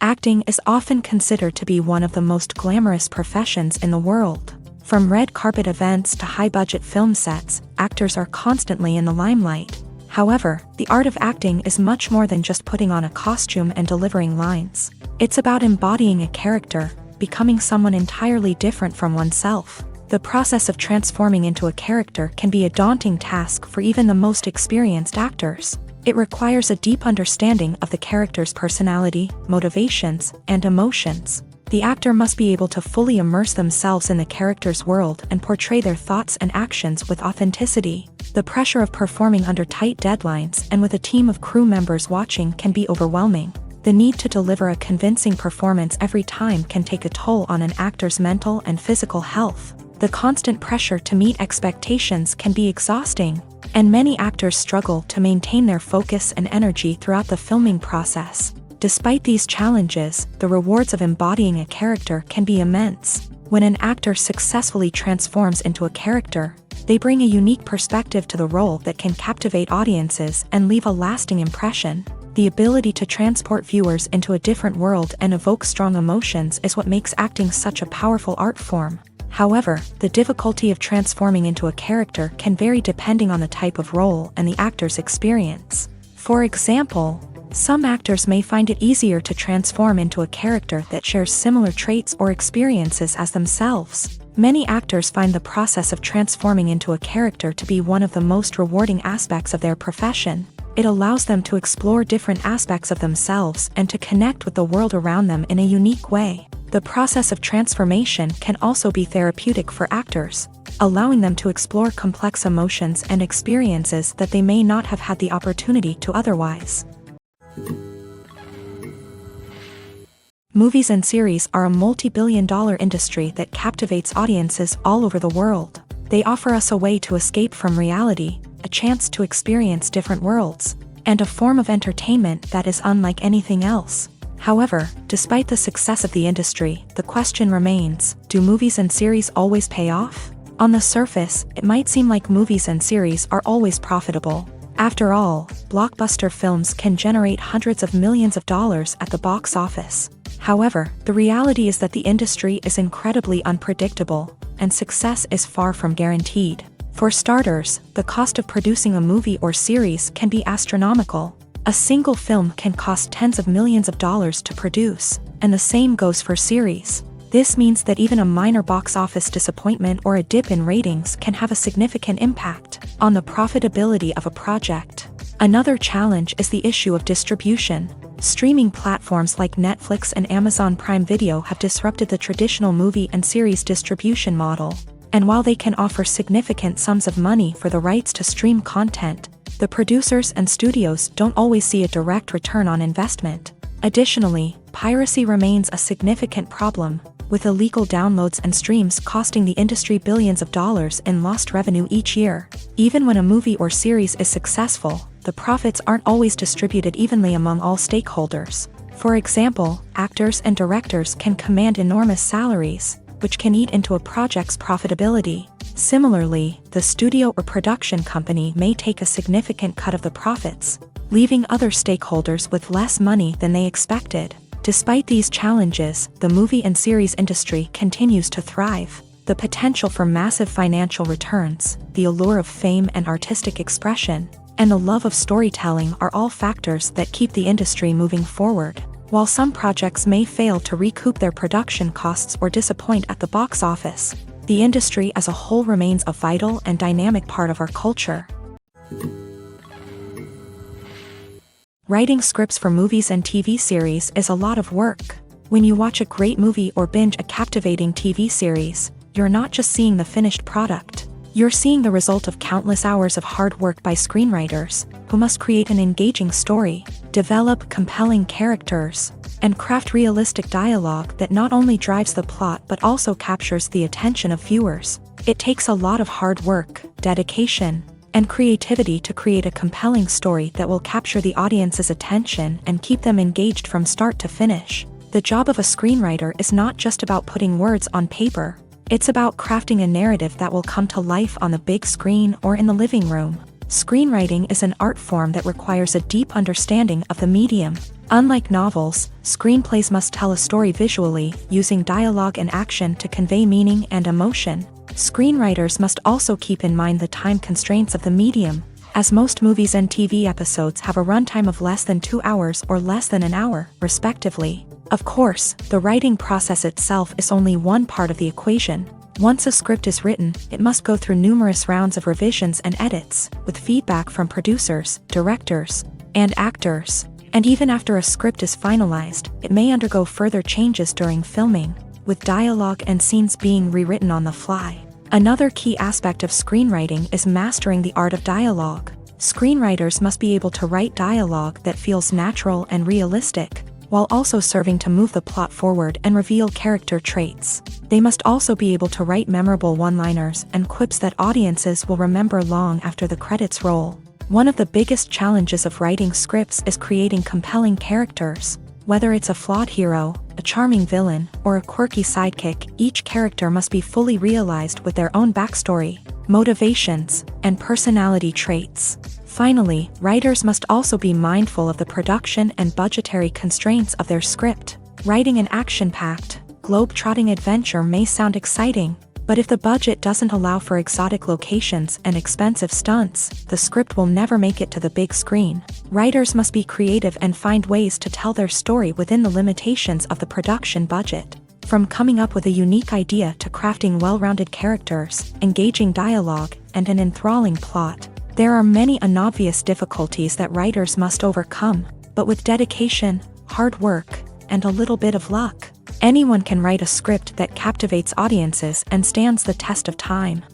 Acting is often considered to be one of the most glamorous professions in the world. From red carpet events to high-budget film sets, actors are constantly in the limelight. However, the art of acting is much more than just putting on a costume and delivering lines. It's about embodying a character, becoming someone entirely different from oneself. The process of transforming into a character can be a daunting task for even the most experienced actors. It requires a deep understanding of the character's personality, motivations, and emotions. The actor must be able to fully immerse themselves in the character's world and portray their thoughts and actions with authenticity. The pressure of performing under tight deadlines and with a team of crew members watching can be overwhelming. The need to deliver a convincing performance every time can take a toll on an actor's mental and physical health. The constant pressure to meet expectations can be exhausting, and many actors struggle to maintain their focus and energy throughout the filming process. Despite these challenges, the rewards of embodying a character can be immense. When an actor successfully transforms into a character, they bring a unique perspective to the role that can captivate audiences and leave a lasting impression. The ability to transport viewers into a different world and evoke strong emotions is what makes acting such a powerful art form. However, the difficulty of transforming into a character can vary depending on the type of role and the actor's experience. For example, some actors may find it easier to transform into a character that shares similar traits or experiences as themselves. Many actors find the process of transforming into a character to be one of the most rewarding aspects of their profession. It allows them to explore different aspects of themselves and to connect with the world around them in a unique way. The process of transformation can also be therapeutic for actors, allowing them to explore complex emotions and experiences that they may not have had the opportunity to otherwise. Movies and series are a multi-billion-dollar industry that captivates audiences all over the world. They offer us a way to escape from reality, a chance to experience different worlds, and a form of entertainment that is unlike anything else. However, despite the success of the industry, the question remains, do movies and series always pay off? On the surface, it might seem like movies and series are always profitable. After all, blockbuster films can generate hundreds of millions of dollars at the box office. However, the reality is that the industry is incredibly unpredictable, and success is far from guaranteed. For starters, the cost of producing a movie or series can be astronomical. A single film can cost tens of millions of dollars to produce, and the same goes for series. This means that even a minor box office disappointment or a dip in ratings can have a significant impact on the profitability of a project. Another challenge is the issue of distribution. Streaming platforms like Netflix and Amazon Prime Video have disrupted the traditional movie and series distribution model. And while they can offer significant sums of money for the rights to stream content, the producers and studios don't always see a direct return on investment. Additionally, piracy remains a significant problem, with illegal downloads and streams costing the industry billions of dollars in lost revenue each year. Even when a movie or series is successful, the profits aren't always distributed evenly among all stakeholders. For example, actors and directors can command enormous salaries, which can eat into a project's profitability. Similarly, the studio or production company may take a significant cut of the profits, leaving other stakeholders with less money than they expected. Despite these challenges, the movie and series industry continues to thrive. The potential for massive financial returns, the allure of fame and artistic expression, and the love of storytelling are all factors that keep the industry moving forward. While some projects may fail to recoup their production costs or disappoint at the box office, the industry as a whole remains a vital and dynamic part of our culture. Writing scripts for movies and TV series is a lot of work. When you watch a great movie or binge a captivating TV series, you're not just seeing the finished product. You're seeing the result of countless hours of hard work by screenwriters, who must create an engaging story, develop compelling characters, and craft realistic dialogue that not only drives the plot but also captures the attention of viewers. It takes a lot of hard work, dedication, and creativity to create a compelling story that will capture the audience's attention and keep them engaged from start to finish. The job of a screenwriter is not just about putting words on paper. It's about crafting a narrative that will come to life on the big screen or in the living room. Screenwriting is an art form that requires a deep understanding of the medium. Unlike novels, screenplays must tell a story visually, using dialogue and action to convey meaning and emotion. Screenwriters must also keep in mind the time constraints of the medium, as most movies and TV episodes have a runtime of less than 2 hours or less than an hour, respectively. Of course, the writing process itself is only one part of the equation. Once a script is written, it must go through numerous rounds of revisions and edits, with feedback from producers, directors, and actors. And even after a script is finalized, it may undergo further changes during filming, with dialogue and scenes being rewritten on the fly. Another key aspect of screenwriting is mastering the art of dialogue. Screenwriters must be able to write dialogue that feels natural and realistic, while also serving to move the plot forward and reveal character traits. They must also be able to write memorable one-liners and quips that audiences will remember long after the credits roll. One of the biggest challenges of writing scripts is creating compelling characters. Whether it's a flawed hero, a charming villain, or a quirky sidekick, each character must be fully realized with their own backstory, motivations, and personality traits. Finally, writers must also be mindful of the production and budgetary constraints of their script. Writing an action-packed, globe-trotting adventure may sound exciting, but if the budget doesn't allow for exotic locations and expensive stunts, the script will never make it to the big screen. Writers must be creative and find ways to tell their story within the limitations of the production budget. From coming up with a unique idea to crafting well-rounded characters, engaging dialogue, and an enthralling plot, there are many unobvious difficulties that writers must overcome, but with dedication, hard work, and a little bit of luck, anyone can write a script that captivates audiences and stands the test of time.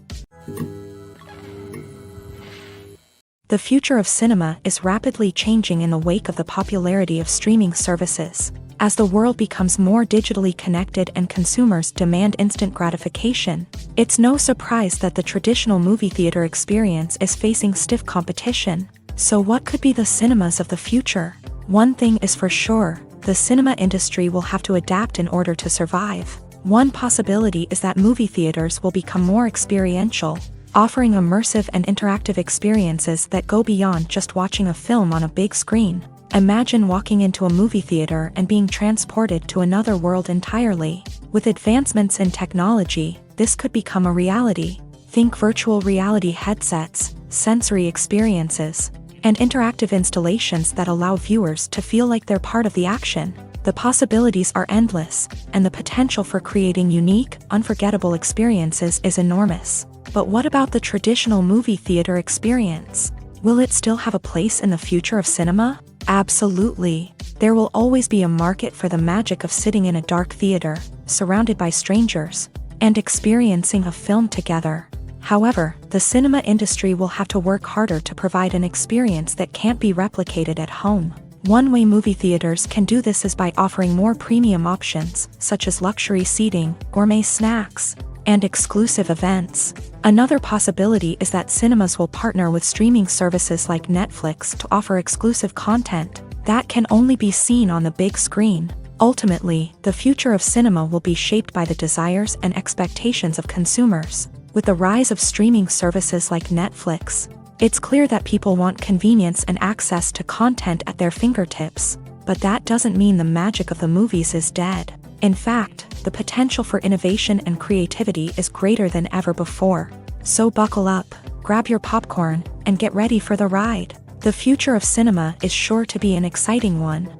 The future of cinema is rapidly changing in the wake of the popularity of streaming services. As the world becomes more digitally connected and consumers demand instant gratification, it's no surprise that the traditional movie theater experience is facing stiff competition. So what could be the cinemas of the future? One thing is for sure, the cinema industry will have to adapt in order to survive. One possibility is that movie theaters will become more experiential, offering immersive and interactive experiences that go beyond just watching a film on a big screen. Imagine walking into a movie theater and being transported to another world entirely. With advancements in technology, this could become a reality. Think virtual reality headsets, sensory experiences, and interactive installations that allow viewers to feel like they're part of the action. The possibilities are endless, and the potential for creating unique, unforgettable experiences is enormous. But what about the traditional movie theater experience? Will it still have a place in the future of cinema? Absolutely. There will always be a market for the magic of sitting in a dark theater, surrounded by strangers, and experiencing a film together. However, the cinema industry will have to work harder to provide an experience that can't be replicated at home. One way movie theaters can do this is by offering more premium options, such as luxury seating, gourmet snacks, and exclusive events. Another possibility is that cinemas will partner with streaming services like Netflix to offer exclusive content that can only be seen on the big screen. Ultimately, the future of cinema will be shaped by the desires and expectations of consumers. With the rise of streaming services like Netflix, it's clear that people want convenience and access to content at their fingertips. But that doesn't mean the magic of the movies is dead. In fact, the potential for innovation and creativity is greater than ever before. So buckle up, grab your popcorn, and get ready for the ride. The future of cinema is sure to be an exciting one.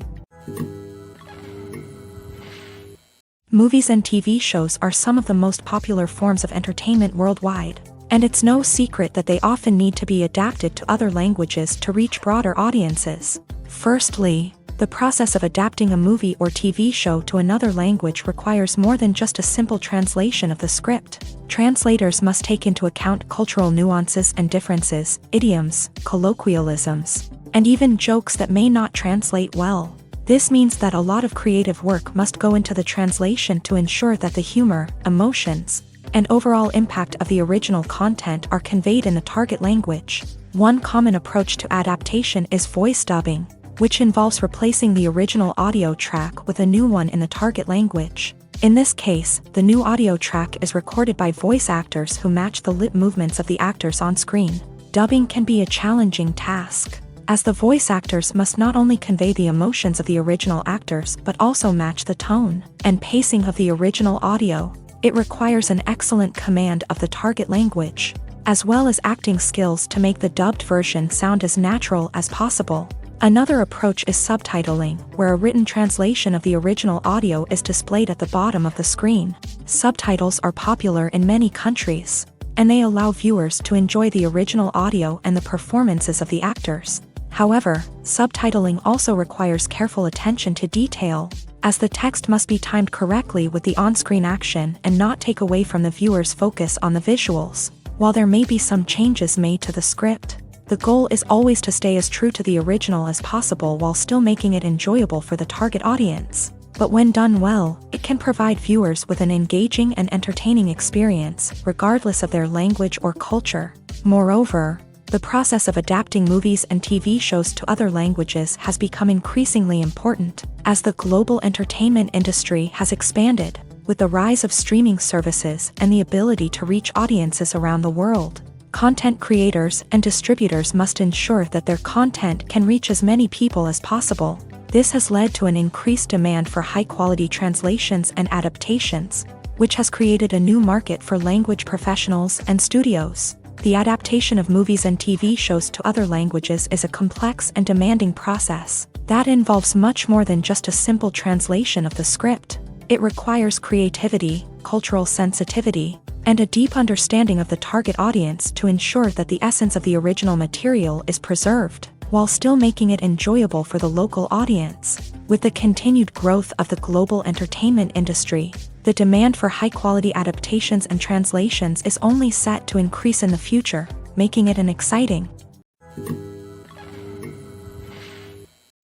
Movies and TV shows are some of the most popular forms of entertainment worldwide, and it's no secret that they often need to be adapted to other languages to reach broader audiences. Firstly, the process of adapting a movie or TV show to another language requires more than just a simple translation of the script. Translators must take into account cultural nuances and differences, idioms, colloquialisms, and even jokes that may not translate well. This means that a lot of creative work must go into the translation to ensure that the humor, emotions, and overall impact of the original content are conveyed in the target language. One common approach to adaptation is voice dubbing, which involves replacing the original audio track with a new one in the target language. In this case, the new audio track is recorded by voice actors who match the lip movements of the actors on screen. Dubbing can be a challenging task, as the voice actors must not only convey the emotions of the original actors but also match the tone and pacing of the original audio. It requires an excellent command of the target language, as well as acting skills to make the dubbed version sound as natural as possible. Another approach is subtitling, where a written translation of the original audio is displayed at the bottom of the screen. Subtitles are popular in many countries, and they allow viewers to enjoy the original audio and the performances of the actors. However, subtitling also requires careful attention to detail, as the text must be timed correctly with the on-screen action and not take away from the viewer's focus on the visuals. While there may be some changes made to the script, the goal is always to stay as true to the original as possible while still making it enjoyable for the target audience. But when done well, it can provide viewers with an engaging and entertaining experience, regardless of their language or culture. Moreover, the process of adapting movies and TV shows to other languages has become increasingly important, as the global entertainment industry has expanded, with the rise of streaming services and the ability to reach audiences around the world. Content creators and distributors must ensure that their content can reach as many people as possible. This has led to an increased demand for high-quality translations and adaptations, which has created a new market for language professionals and studios. The adaptation of movies and TV shows to other languages is a complex and demanding process that involves much more than just a simple translation of the script. It requires creativity, cultural sensitivity, and a deep understanding of the target audience to ensure that the essence of the original material is preserved, while still making it enjoyable for the local audience. With the continued growth of the global entertainment industry, the demand for high-quality adaptations and translations is only set to increase in the future, making it an exciting.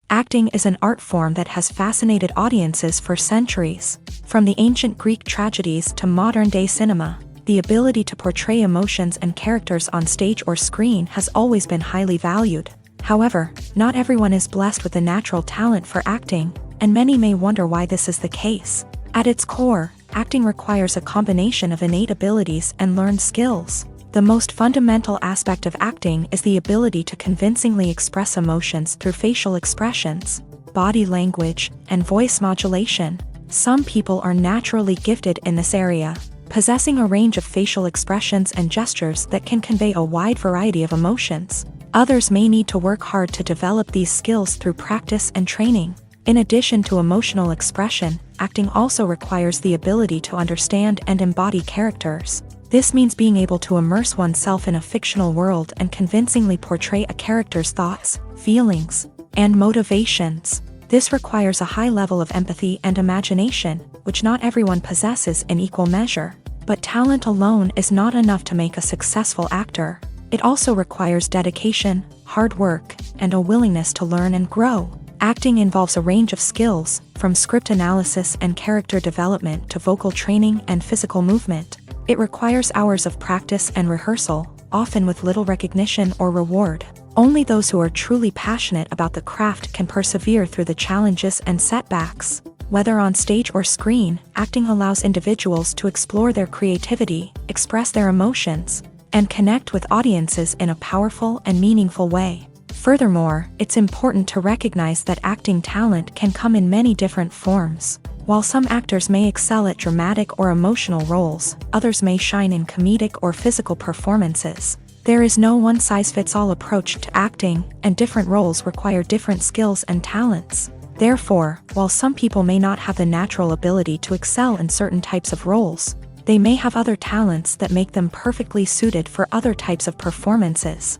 Acting is an art form that has fascinated audiences for centuries. From the ancient Greek tragedies to modern-day cinema, the ability to portray emotions and characters on stage or screen has always been highly valued. However, not everyone is blessed with the natural talent for acting, and many may wonder why this is the case. At its core, acting requires a combination of innate abilities and learned skills. The most fundamental aspect of acting is the ability to convincingly express emotions through facial expressions, body language, and voice modulation. Some people are naturally gifted in this area, possessing a range of facial expressions and gestures that can convey a wide variety of emotions. Others may need to work hard to develop these skills through practice and training. In addition to emotional expression, acting also requires the ability to understand and embody characters. This means being able to immerse oneself in a fictional world and convincingly portray a character's thoughts, feelings, and motivations. This requires a high level of empathy and imagination, which not everyone possesses in equal measure. But talent alone is not enough to make a successful actor. It also requires dedication, hard work, and a willingness to learn and grow. Acting involves a range of skills, from script analysis and character development to vocal training and physical movement. It requires hours of practice and rehearsal, often with little recognition or reward. Only those who are truly passionate about the craft can persevere through the challenges and setbacks. Whether on stage or screen, acting allows individuals to explore their creativity, express their emotions, and connect with audiences in a powerful and meaningful way. Furthermore, it's important to recognize that acting talent can come in many different forms. While some actors may excel at dramatic or emotional roles, others may shine in comedic or physical performances. There is no one-size-fits-all approach to acting, and different roles require different skills and talents. Therefore, while some people may not have the natural ability to excel in certain types of roles, they may have other talents that make them perfectly suited for other types of performances.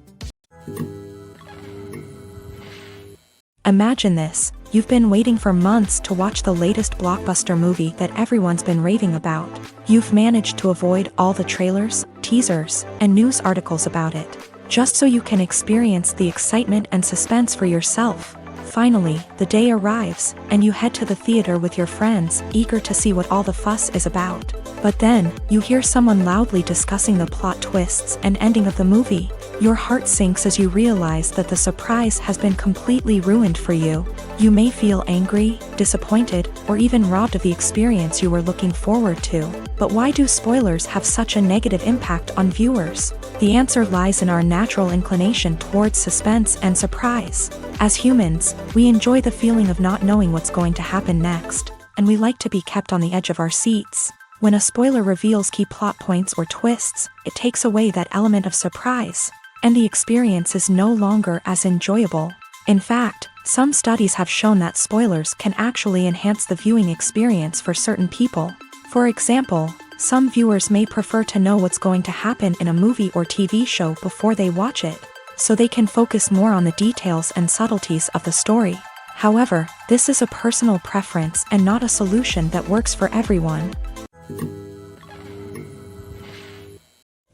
Imagine this: you've been waiting for months to watch the latest blockbuster movie that everyone's been raving about. You've managed to avoid all the trailers, teasers, and news articles about it, just so you can experience the excitement and suspense for yourself. Finally, the day arrives, and you head to the theater with your friends, eager to see what all the fuss is about. But then, you hear someone loudly discussing the plot twists and ending of the movie. Your heart sinks as you realize that the surprise has been completely ruined for you. You may feel angry, disappointed, or even robbed of the experience you were looking forward to. But why do spoilers have such a negative impact on viewers? The answer lies in our natural inclination towards suspense and surprise. As humans, we enjoy the feeling of not knowing what's going to happen next, and we like to be kept on the edge of our seats. When a spoiler reveals key plot points or twists, it takes away that element of surprise, and the experience is no longer as enjoyable. In fact, some studies have shown that spoilers can actually enhance the viewing experience for certain people. For example, some viewers may prefer to know what's going to happen in a movie or TV show before they watch it, so they can focus more on the details and subtleties of the story. However, this is a personal preference and not a solution that works for everyone.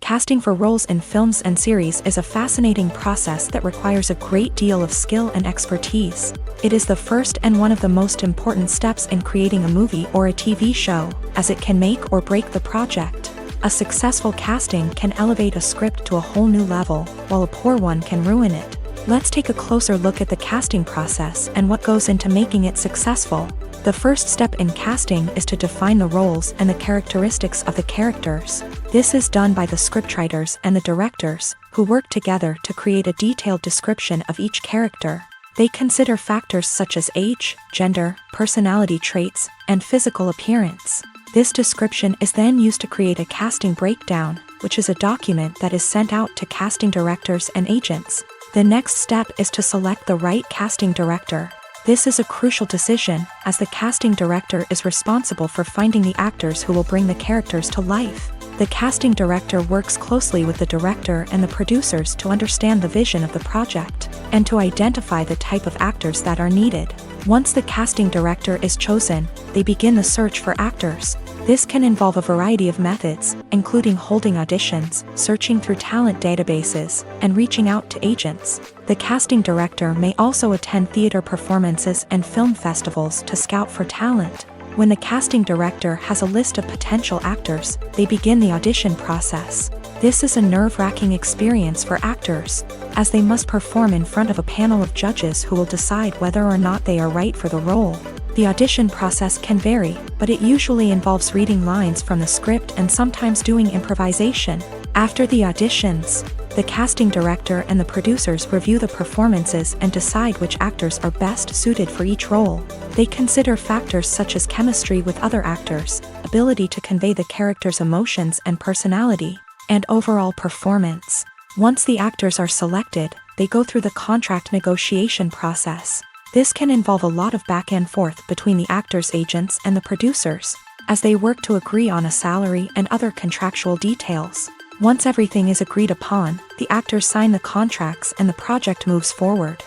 Casting for roles in films and series is a fascinating process that requires a great deal of skill and expertise. It is the first and one of the most important steps in creating a movie or a TV show, as it can make or break the project. A successful casting can elevate a script to a whole new level, while a poor one can ruin it. Let's take a closer look at the casting process and what goes into making it successful. The first step in casting is to define the roles and the characteristics of the characters. This is done by the scriptwriters and the directors, who work together to create a detailed description of each character. They consider factors such as age, gender, personality traits, and physical appearance. This description is then used to create a casting breakdown, which is a document that is sent out to casting directors and agents. The next step is to select the right casting director. This is a crucial decision, as the casting director is responsible for finding the actors who will bring the characters to life. The casting director works closely with the director and the producers to understand the vision of the project, and to identify the type of actors that are needed. Once the casting director is chosen, they begin the search for actors. This can involve a variety of methods, including holding auditions, searching through talent databases, and reaching out to agents. The casting director may also attend theater performances and film festivals to scout for talent. When the casting director has a list of potential actors, they begin the audition process. This is a nerve-wracking experience for actors, as they must perform in front of a panel of judges who will decide whether or not they are right for the role. The audition process can vary, but it usually involves reading lines from the script and sometimes doing improvisation. After the auditions, the casting director and the producers review the performances and decide which actors are best suited for each role. They consider factors such as chemistry with other actors, ability to convey the character's emotions and personality, and overall performance. Once the actors are selected, they go through the contract negotiation process. This can involve a lot of back and forth between the actors' agents and the producers, as they work to agree on a salary and other contractual details. Once everything is agreed upon, the actors sign the contracts and the project moves forward.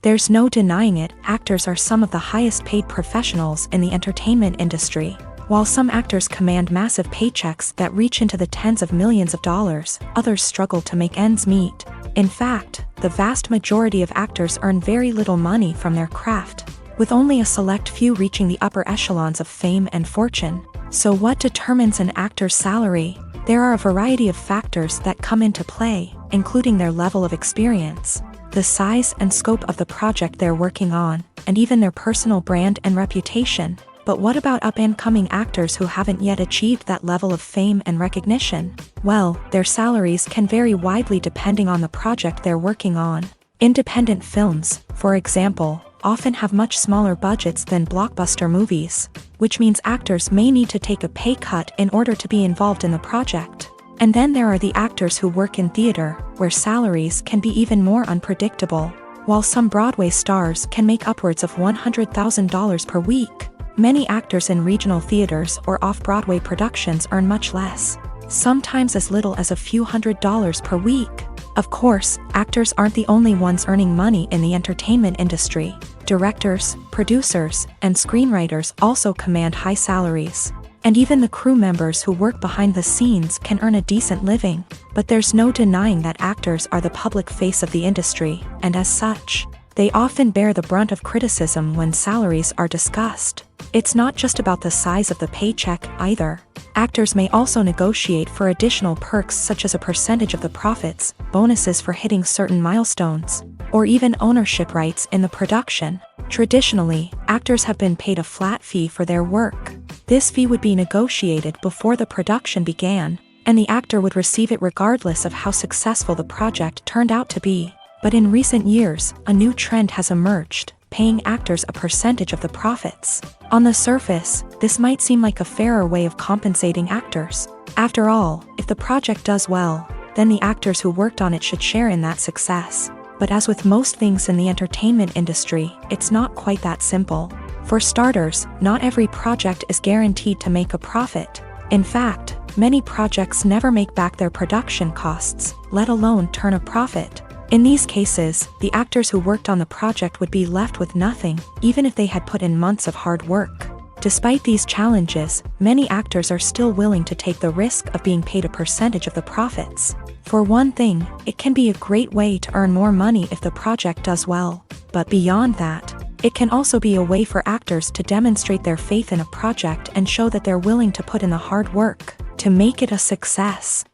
There's no denying it, actors are some of the highest paid professionals in the entertainment industry. While some actors command massive paychecks that reach into the tens of millions of dollars, others struggle to make ends meet. In fact, the vast majority of actors earn very little money from their craft, with only a select few reaching the upper echelons of fame and fortune. So what determines an actor's salary? There are a variety of factors that come into play, including their level of experience, the size and scope of the project they're working on, and even their personal brand and reputation. But what about up-and-coming actors who haven't yet achieved that level of fame and recognition? Well, their salaries can vary widely depending on the project they're working on. Independent films, for example, often have much smaller budgets than blockbuster movies, which means actors may need to take a pay cut in order to be involved in the project. And then there are the actors who work in theater, where salaries can be even more unpredictable. While some Broadway stars can make upwards of $100,000 per week, many actors in regional theaters or off-Broadway productions earn much less, sometimes as little as a few $100s per week. Of course, actors aren't the only ones earning money in the entertainment industry. Directors, producers, and screenwriters also command high salaries. And even the crew members who work behind the scenes can earn a decent living. But there's no denying that actors are the public face of the industry, and as such, they often bear the brunt of criticism when salaries are discussed. It's not just about the size of the paycheck, either. Actors may also negotiate for additional perks such as a percentage of the profits, bonuses for hitting certain milestones, or even ownership rights in the production. Traditionally, actors have been paid a flat fee for their work. This fee would be negotiated before the production began, and the actor would receive it regardless of how successful the project turned out to be. But in recent years, a new trend has emerged, paying actors a percentage of the profits. On the surface, this might seem like a fairer way of compensating actors. After all, if the project does well, then the actors who worked on it should share in that success. But as with most things in the entertainment industry, it's not quite that simple. For starters, not every project is guaranteed to make a profit. In fact, many projects never make back their production costs, let alone turn a profit. In these cases, the actors who worked on the project would be left with nothing, even if they had put in months of hard work. Despite these challenges, many actors are still willing to take the risk of being paid a percentage of the profits. For one thing, it can be a great way to earn more money if the project does well. But beyond that, it can also be a way for actors to demonstrate their faith in a project and show that they're willing to put in the hard work to make it a success.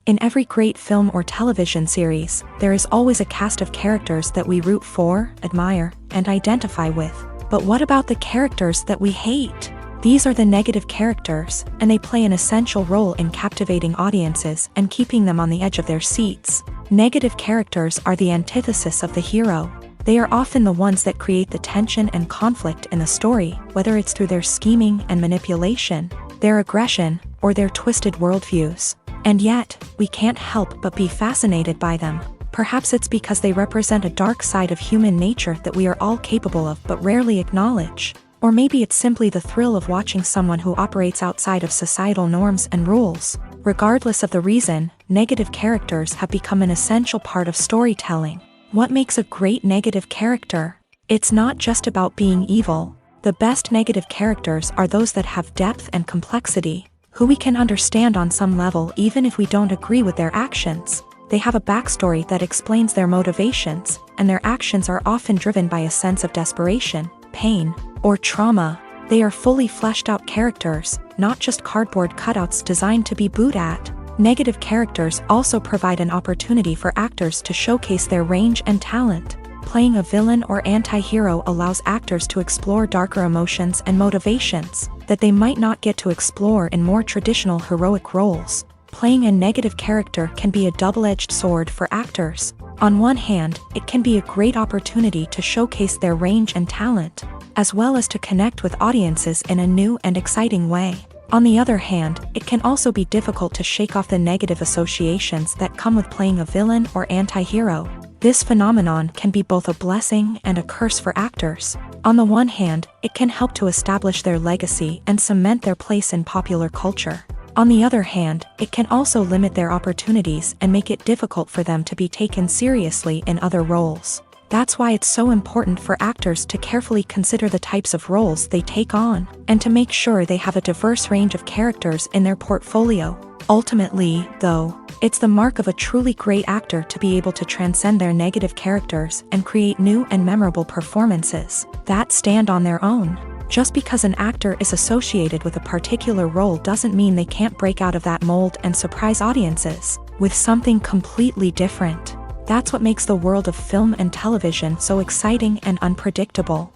In every great film or television series, there is always a cast of characters that we root for, admire, and identify with. But what about the characters that we hate? These are the negative characters, and they play an essential role in captivating audiences and keeping them on the edge of their seats. Negative characters are the antithesis of the hero. They are often the ones that create the tension and conflict in the story, whether it's through their scheming and manipulation, their aggression, or their twisted worldviews. And yet, we can't help but be fascinated by them. Perhaps it's because they represent a dark side of human nature that we are all capable of but rarely acknowledge. Or maybe it's simply the thrill of watching someone who operates outside of societal norms and rules. Regardless of the reason, negative characters have become an essential part of storytelling. What makes a great negative character? It's not just about being evil. The best negative characters are those that have depth and complexity, who we can understand on some level even if we don't agree with their actions. They have a backstory that explains their motivations, and their actions are often driven by a sense of desperation, pain, or trauma. They are fully fleshed out characters, not just cardboard cutouts designed to be booed at. Negative characters also provide an opportunity for actors to showcase their range and talent. Playing a villain or anti-hero allows actors to explore darker emotions and motivations that they might not get to explore in more traditional heroic roles. Playing a negative character can be a double-edged sword for actors. On one hand, it can be a great opportunity to showcase their range and talent, as well as to connect with audiences in a new and exciting way. On the other hand, it can also be difficult to shake off the negative associations that come with playing a villain or anti-hero. This phenomenon can be both a blessing and a curse for actors. On the one hand, it can help to establish their legacy and cement their place in popular culture. On the other hand, it can also limit their opportunities and make it difficult for them to be taken seriously in other roles. That's why it's so important for actors to carefully consider the types of roles they take on, and to make sure they have a diverse range of characters in their portfolio. Ultimately, though, it's the mark of a truly great actor to be able to transcend their negative characters and create new and memorable performances that stand on their own. Just because an actor is associated with a particular role doesn't mean they can't break out of that mold and surprise audiences. with something completely different. That's what makes the world of film and television so exciting and unpredictable.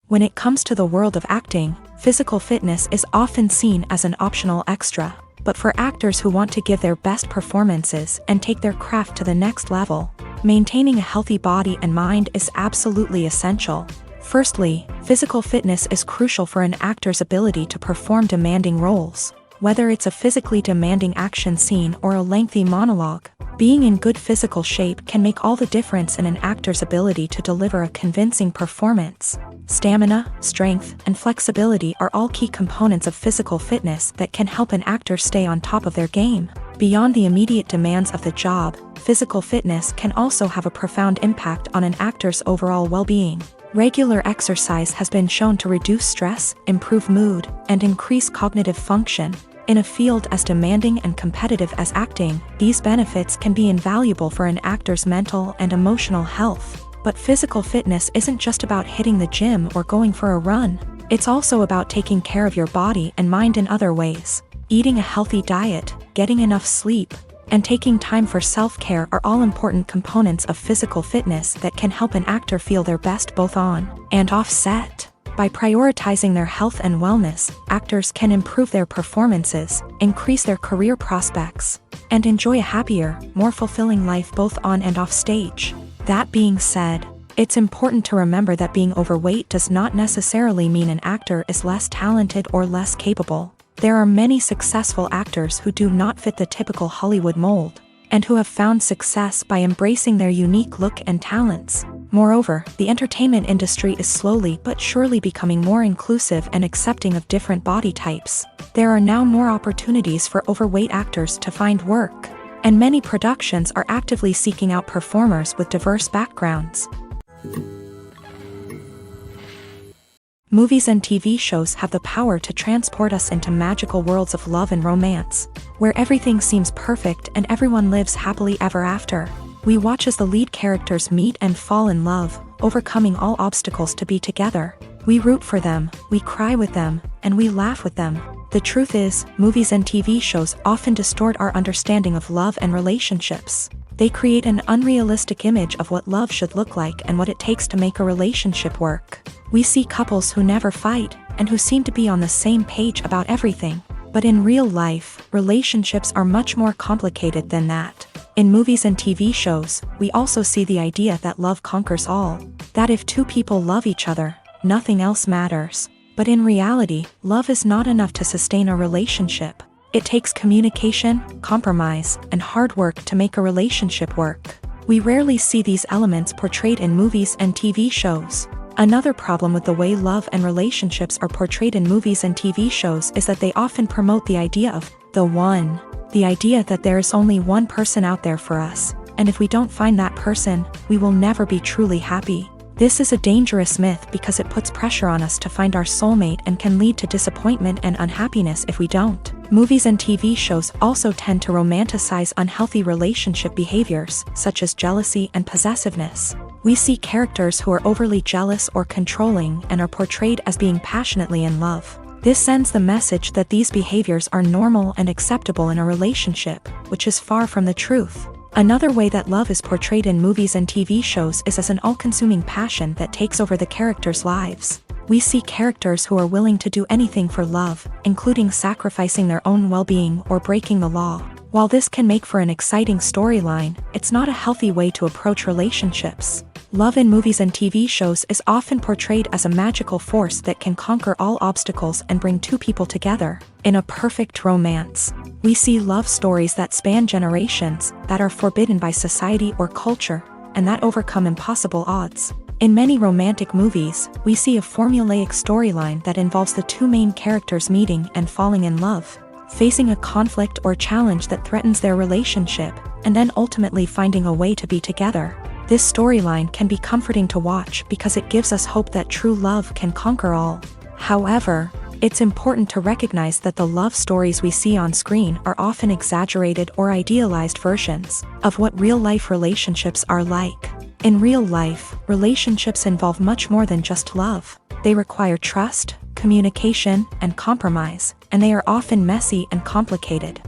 When it comes to the world of acting, physical fitness is often seen as an optional extra. But for actors who want to give their best performances and take their craft to the next level, maintaining a healthy body and mind is absolutely essential. Firstly, physical fitness is crucial for an actor's ability to perform demanding roles. Whether it's a physically demanding action scene or a lengthy monologue, being in good physical shape can make all the difference in an actor's ability to deliver a convincing performance. Stamina, strength, and flexibility are all key components of physical fitness that can help an actor stay on top of their game. Beyond the immediate demands of the job, physical fitness can also have a profound impact on an actor's overall well-being. Regular exercise has been shown to reduce stress, improve mood, and increase cognitive function. In a field as demanding and competitive as acting, these benefits can be invaluable for an actor's mental and emotional health. But physical fitness isn't just about hitting the gym or going for a run. It's also about taking care of your body and mind in other ways. Eating a healthy diet, getting enough sleep, and taking time for self-care are all important components of physical fitness that can help an actor feel their best both on and off set. By prioritizing their health and wellness, actors can improve their performances, increase their career prospects, and enjoy a happier, more fulfilling life both on and off stage. That being said, it's important to remember that being overweight does not necessarily mean an actor is less talented or less capable. There are many successful actors who do not fit the typical Hollywood mold, and who have found success by embracing their unique look and talents. Moreover, the entertainment industry is slowly but surely becoming more inclusive and accepting of different body types. There are now more opportunities for overweight actors to find work, and many productions are actively seeking out performers with diverse backgrounds. Movies and TV shows have the power to transport us into magical worlds of love and romance, where everything seems perfect and everyone lives happily ever after. We watch as the lead characters meet and fall in love, overcoming all obstacles to be together. We root for them, we cry with them, and we laugh with them. The truth is, movies and TV shows often distort our understanding of love and relationships. They create an unrealistic image of what love should look like and what it takes to make a relationship work. We see couples who never fight, and who seem to be on the same page about everything. But in real life, relationships are much more complicated than that. In movies and TV shows, we also see the idea that love conquers all. That if two people love each other, nothing else matters. But in reality, love is not enough to sustain a relationship. It takes communication, compromise, and hard work to make a relationship work. We rarely see these elements portrayed in movies and TV shows. Another problem with the way love and relationships are portrayed in movies and TV shows is that they often promote the idea of the one. The idea that there is only one person out there for us, and if we don't find that person, we will never be truly happy. This is a dangerous myth because it puts pressure on us to find our soulmate and can lead to disappointment and unhappiness if we don't. Movies and TV shows also tend to romanticize unhealthy relationship behaviors, such as jealousy and possessiveness. We see characters who are overly jealous or controlling and are portrayed as being passionately in love. This sends the message that these behaviors are normal and acceptable in a relationship, which is far from the truth. Another way that love is portrayed in movies and TV shows is as an all-consuming passion that takes over the characters' lives. We see characters who are willing to do anything for love, including sacrificing their own well-being or breaking the law. While this can make for an exciting storyline, it's not a healthy way to approach relationships. Love in movies and TV shows is often portrayed as a magical force that can conquer all obstacles and bring two people together. In a perfect romance, we see love stories that span generations, that are forbidden by society or culture, and that overcome impossible odds. In many romantic movies, we see a formulaic storyline that involves the two main characters meeting and falling in love, facing a conflict or challenge that threatens their relationship, and then ultimately finding a way to be together. This storyline can be comforting to watch because it gives us hope that true love can conquer all. However, it's important to recognize that the love stories we see on screen are often exaggerated or idealized versions of what real-life relationships are like. In real life, relationships involve much more than just love. They require trust, communication, and compromise, and they are often messy and complicated.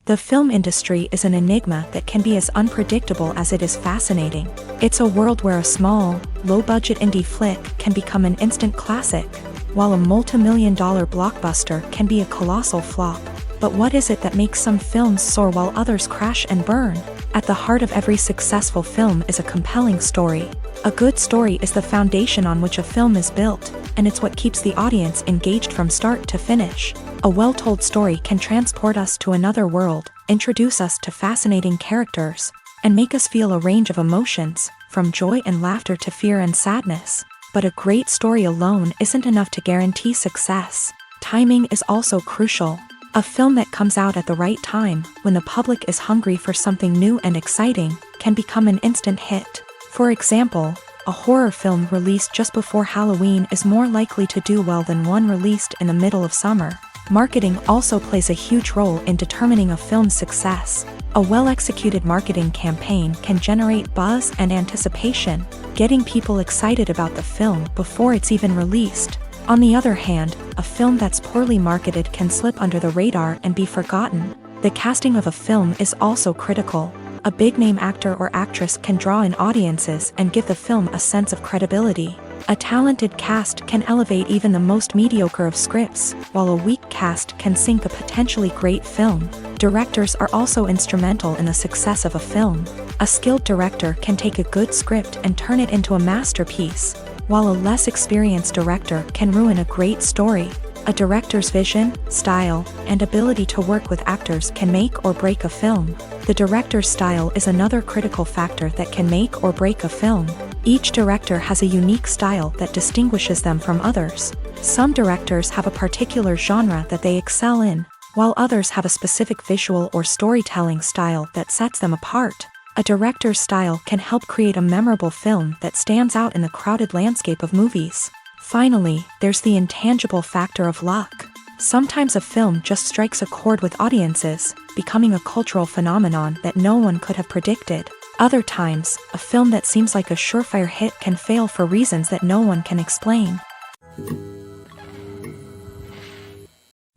The film industry is an enigma that can be as unpredictable as it is fascinating. It's a world where a small, low-budget indie flick can become an instant classic, while a multi-million-dollar blockbuster can be a colossal flop. But what is it that makes some films soar while others crash and burn? At the heart of every successful film is a compelling story. A good story is the foundation on which a film is built, and it's what keeps the audience engaged from start to finish. A well-told story can transport us to another world, introduce us to fascinating characters, and make us feel a range of emotions, from joy and laughter to fear and sadness. But a great story alone isn't enough to guarantee success. Timing is also crucial. A film that comes out at the right time, when the public is hungry for something new and exciting, can become an instant hit. For example, a horror film released just before Halloween is more likely to do well than one released in the middle of summer. Marketing also plays a huge role in determining a film's success. A well-executed marketing campaign can generate buzz and anticipation, getting people excited about the film before it's even released. On the other hand, a film that's poorly marketed can slip under the radar and be forgotten. The casting of a film is also critical. A big-name actor or actress can draw in audiences and give the film a sense of credibility. A talented cast can elevate even the most mediocre of scripts, while a weak cast can sink a potentially great film. Directors are also instrumental in the success of a film. A skilled director can take a good script and turn it into a masterpiece, while a less experienced director can ruin a great story. A director's vision, style, and ability to work with actors can make or break a film. The director's style is another critical factor that can make or break a film. Each director has a unique style that distinguishes them from others. Some directors have a particular genre that they excel in, while others have a specific visual or storytelling style that sets them apart. A director's style can help create a memorable film that stands out in the crowded landscape of movies. Finally, there's the intangible factor of luck. Sometimes a film just strikes a chord with audiences, becoming a cultural phenomenon that no one could have predicted. Other times, a film that seems like a surefire hit can fail for reasons that no one can explain.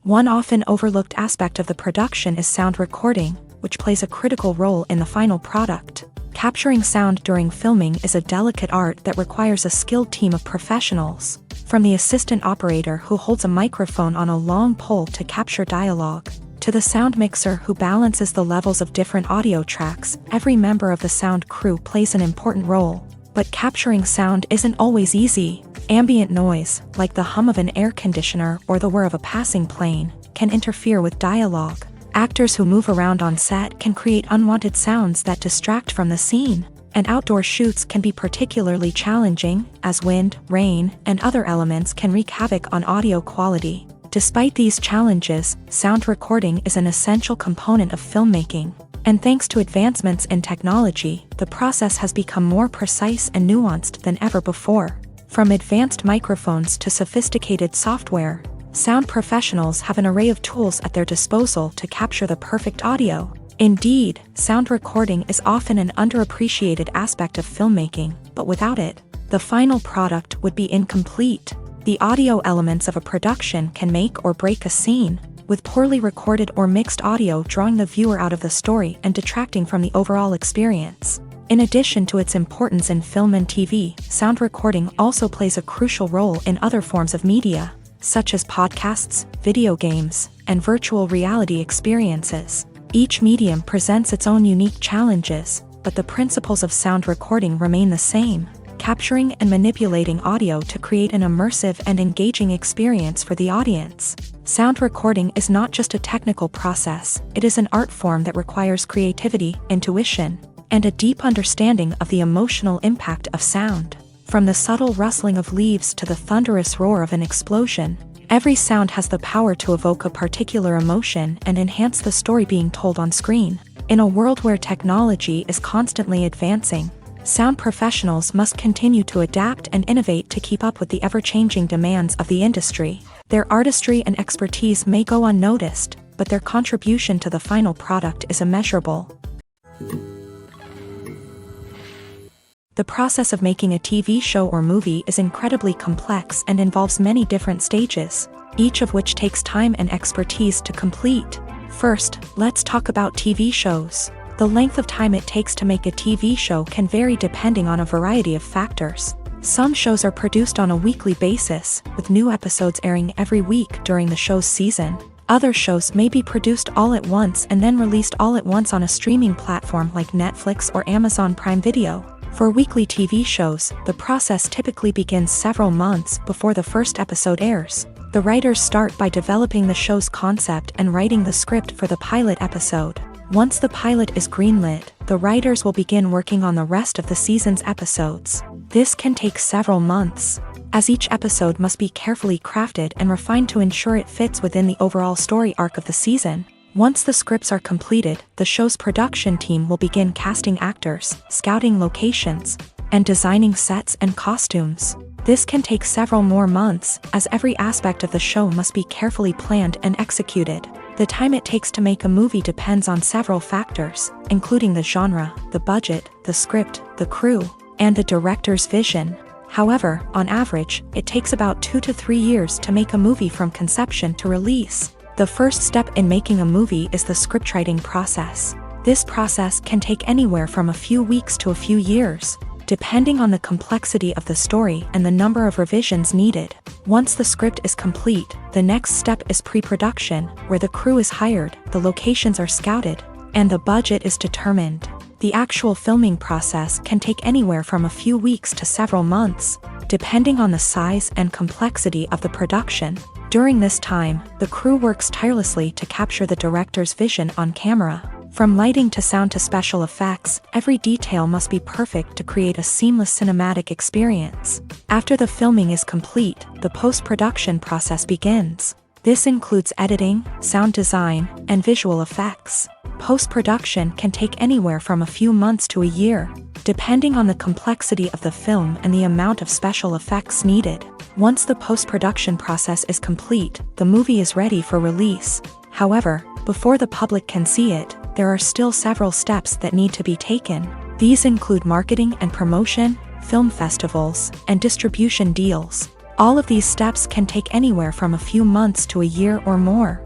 One often overlooked aspect of the production is sound recording, which plays a critical role in the final product. Capturing sound during filming is a delicate art that requires a skilled team of professionals. From the assistant operator who holds a microphone on a long pole to capture dialogue, to the sound mixer who balances the levels of different audio tracks, every member of the sound crew plays an important role. But capturing sound isn't always easy. Ambient noise, like the hum of an air conditioner or the whir of a passing plane, can interfere with dialogue. Actors who move around on set can create unwanted sounds that distract from the scene. And outdoor shoots can be particularly challenging, as wind, rain, and other elements can wreak havoc on audio quality. Despite these challenges, sound recording is an essential component of filmmaking. And thanks to advancements in technology, the process has become more precise and nuanced than ever before. From advanced microphones to sophisticated software, sound professionals have an array of tools at their disposal to capture the perfect audio. Indeed, sound recording is often an underappreciated aspect of filmmaking, but without it, the final product would be incomplete. The audio elements of a production can make or break a scene, with poorly recorded or mixed audio drawing the viewer out of the story and detracting from the overall experience. In addition to its importance in film and TV, sound recording also plays a crucial role in other forms of media, such as podcasts, video games, and virtual reality experiences. Each medium presents its own unique challenges, but the principles of sound recording remain the same, capturing and manipulating audio to create an immersive and engaging experience for the audience. Sound recording is not just a technical process, it is an art form that requires creativity, intuition, and a deep understanding of the emotional impact of sound. From the subtle rustling of leaves to the thunderous roar of an explosion, every sound has the power to evoke a particular emotion and enhance the story being told on screen. In a world where technology is constantly advancing, sound professionals must continue to adapt and innovate to keep up with the ever-changing demands of the industry. Their artistry and expertise may go unnoticed, but their contribution to the final product is immeasurable. The process of making a TV show or movie is incredibly complex and involves many different stages, each of which takes time and expertise to complete. First, let's talk about TV shows. The length of time it takes to make a TV show can vary depending on a variety of factors. Some shows are produced on a weekly basis, with new episodes airing every week during the show's season. Other shows may be produced all at once and then released all at once on a streaming platform like Netflix or Amazon Prime Video. For weekly TV shows, the process typically begins several months before the first episode airs. The writers start by developing the show's concept and writing the script for the pilot episode. Once the pilot is greenlit, the writers will begin working on the rest of the season's episodes. This can take several months, as each episode must be carefully crafted and refined to ensure it fits within the overall story arc of the season. Once the scripts are completed, the show's production team will begin casting actors, scouting locations, and designing sets and costumes. This can take several more months, as every aspect of the show must be carefully planned and executed. The time it takes to make a movie depends on several factors, including the genre, the budget, the script, the crew, and the director's vision. However, on average, it takes about 2 to 3 years to make a movie from conception to release. The first step in making a movie is the scriptwriting process. This process can take anywhere from a few weeks to a few years, depending on the complexity of the story and the number of revisions needed. Once the script is complete, the next step is pre-production, where the crew is hired, the locations are scouted, and the budget is determined. The actual filming process can take anywhere from a few weeks to several months, depending on the size and complexity of the production. During this time, the crew works tirelessly to capture the director's vision on camera. From lighting to sound to special effects, every detail must be perfect to create a seamless cinematic experience. After the filming is complete, the post-production process begins. This includes editing, sound design, and visual effects. Post-production can take anywhere from a few months to a year, depending on the complexity of the film and the amount of special effects needed. Once the post-production process is complete, the movie is ready for release. However, before the public can see it, there are still several steps that need to be taken. These include marketing and promotion, film festivals, and distribution deals. All of these steps can take anywhere from a few months to a year or more.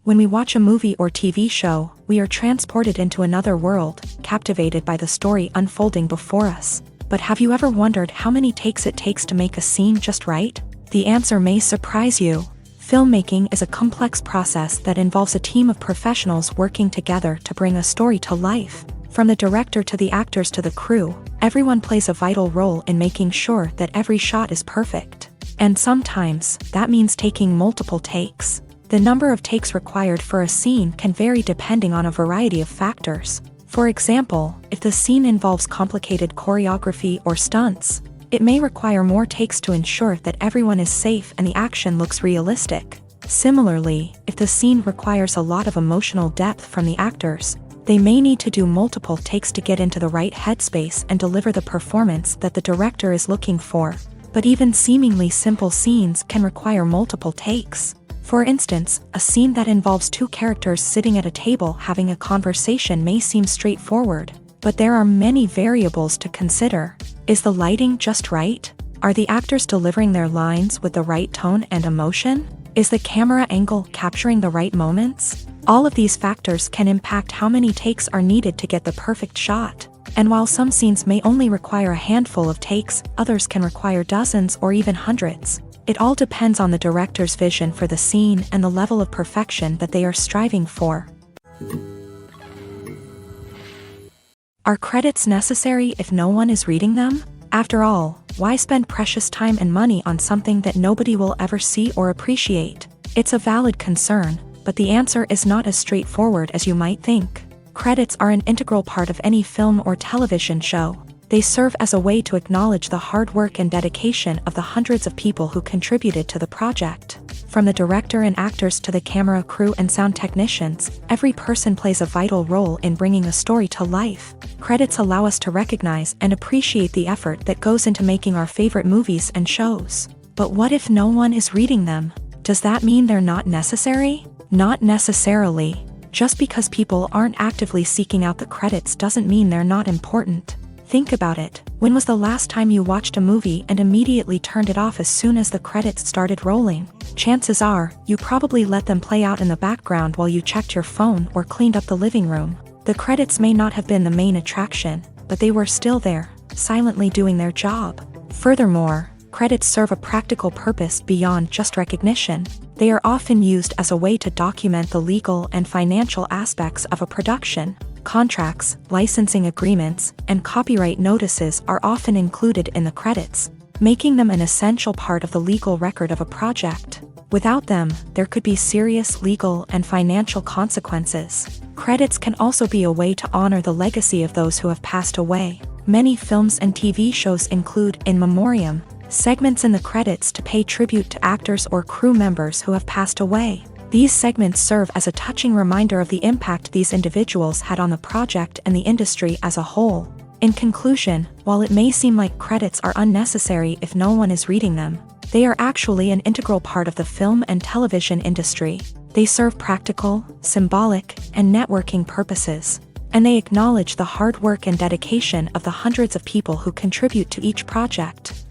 When we watch a movie or TV show, we are transported into another world, captivated by the story unfolding before us. But have you ever wondered how many takes it takes to make a scene just right? The answer may surprise you. Filmmaking is a complex process that involves a team of professionals working together to bring a story to life. From the director to the actors to the crew, everyone plays a vital role in making sure that every shot is perfect. And sometimes, that means taking multiple takes. The number of takes required for a scene can vary depending on a variety of factors. For example, if the scene involves complicated choreography or stunts, it may require more takes to ensure that everyone is safe and the action looks realistic. Similarly, if the scene requires a lot of emotional depth from the actors, they may need to do multiple takes to get into the right headspace and deliver the performance that the director is looking for. But even seemingly simple scenes can require multiple takes. For instance, a scene that involves two characters sitting at a table having a conversation may seem straightforward, but there are many variables to consider. Is the lighting just right? Are the actors delivering their lines with the right tone and emotion? Is the camera angle capturing the right moments? All of these factors can impact how many takes are needed to get the perfect shot. And while some scenes may only require a handful of takes, others can require dozens or even hundreds. It all depends on the director's vision for the scene and the level of perfection that they are striving for. Are credits necessary if no one is reading them? After all, why spend precious time and money on something that nobody will ever see or appreciate? It's a valid concern, but the answer is not as straightforward as you might think. Credits are an integral part of any film or television show. They serve as a way to acknowledge the hard work and dedication of the hundreds of people who contributed to the project. From the director and actors to the camera crew and sound technicians, every person plays a vital role in bringing a story to life. Credits allow us to recognize and appreciate the effort that goes into making our favorite movies and shows. But what if no one is reading them? Does that mean they're not necessary? Not necessarily. Just because people aren't actively seeking out the credits doesn't mean they're not important. Think about it. When was the last time you watched a movie and immediately turned it off as soon as the credits started rolling? Chances are, you probably let them play out in the background while you checked your phone or cleaned up the living room. The credits may not have been the main attraction, but they were still there, silently doing their job. Furthermore, credits serve a practical purpose beyond just recognition. They are often used as a way to document the legal and financial aspects of a production. Contracts, licensing agreements, and copyright notices are often included in the credits, making them an essential part of the legal record of a project. Without them, there could be serious legal and financial consequences. Credits can also be a way to honor the legacy of those who have passed away. Many films and TV shows include in memoriam segments in the credits to pay tribute to actors or crew members who have passed away. These segments serve as a touching reminder of the impact these individuals had on the project and the industry as a whole. In conclusion, while it may seem like credits are unnecessary if no one is reading them, they are actually an integral part of the film and television industry. They serve practical, symbolic, and networking purposes, and they acknowledge the hard work and dedication of the hundreds of people who contribute to each project.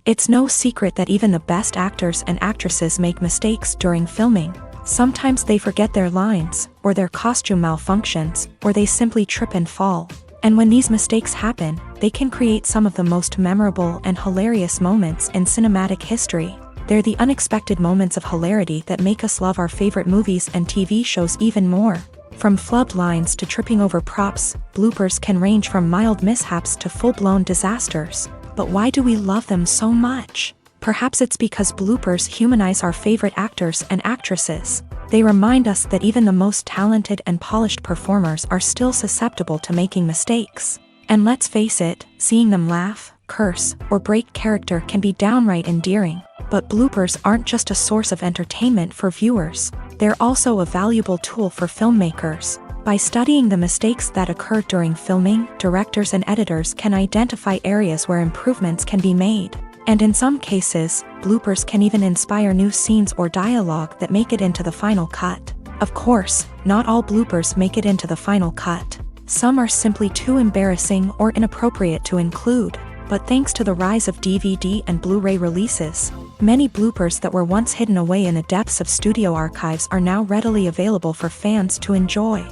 It's no secret that even the best actors and actresses make mistakes during filming. Sometimes they forget their lines, or their costume malfunctions, or they simply trip and fall. And when these mistakes happen, they can create some of the most memorable and hilarious moments in cinematic history. They're the unexpected moments of hilarity that make us love our favorite movies and TV shows even more. From flubbed lines to tripping over props, bloopers can range from mild mishaps to full-blown disasters. But why do we love them so much? Perhaps it's because bloopers humanize our favorite actors and actresses. They remind us that even the most talented and polished performers are still susceptible to making mistakes. And let's face it, seeing them laugh, curse, or break character can be downright endearing. But bloopers aren't just a source of entertainment for viewers. They're also a valuable tool for filmmakers. By studying the mistakes that occur during filming, directors and editors can identify areas where improvements can be made. And in some cases, bloopers can even inspire new scenes or dialogue that make it into the final cut. Of course, not all bloopers make it into the final cut. Some are simply too embarrassing or inappropriate to include. But thanks to the rise of DVD and Blu-ray releases, many bloopers that were once hidden away in the depths of studio archives are now readily available for fans to enjoy.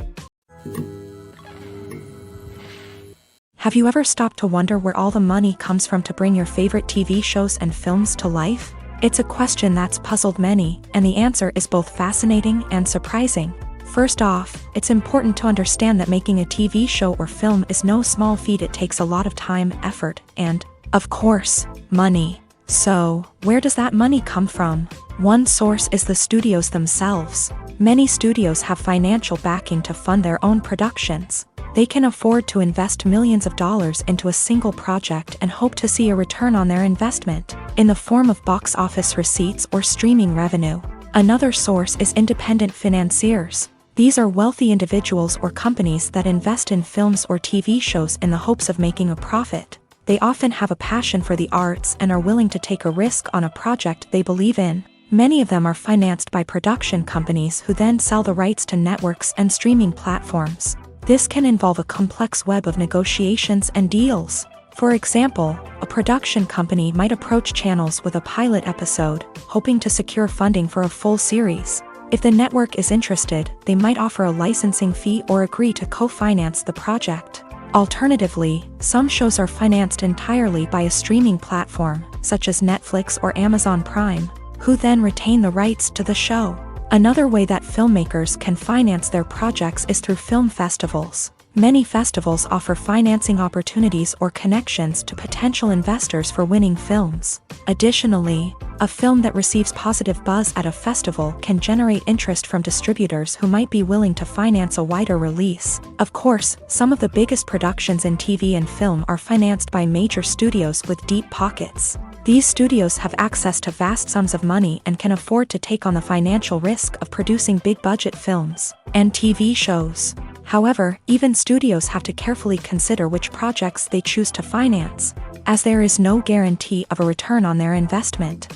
Have you ever stopped to wonder where all the money comes from to bring your favorite TV shows and films to life? It's a question that's puzzled many, and the answer is both fascinating and surprising. First off, it's important to understand that making a TV show or film is no small feat. It takes a lot of time, effort, and, of course, money. So, where does that money come from? One source is the studios themselves. Many studios have financial backing to fund their own productions. They can afford to invest millions of dollars into a single project and hope to see a return on their investment, in the form of box office receipts or streaming revenue. Another source is independent financiers. These are wealthy individuals or companies that invest in films or TV shows in the hopes of making a profit. They often have a passion for the arts and are willing to take a risk on a project they believe in. Many of them are financed by production companies who then sell the rights to networks and streaming platforms. This can involve a complex web of negotiations and deals. For example, a production company might approach channels with a pilot episode, hoping to secure funding for a full series. If the network is interested, they might offer a licensing fee or agree to co-finance the project. Alternatively, some shows are financed entirely by a streaming platform, such as Netflix or Amazon Prime, who then retain the rights to the show. Another way that filmmakers can finance their projects is through film festivals. Many festivals offer financing opportunities or connections to potential investors for winning films. Additionally, a film that receives positive buzz at a festival can generate interest from distributors who might be willing to finance a wider release. Of course, some of the biggest productions in TV and film are financed by major studios with deep pockets. These studios have access to vast sums of money and can afford to take on the financial risk of producing big-budget films and TV shows. However, even studios have to carefully consider which projects they choose to finance, as there is no guarantee of a return on their investment.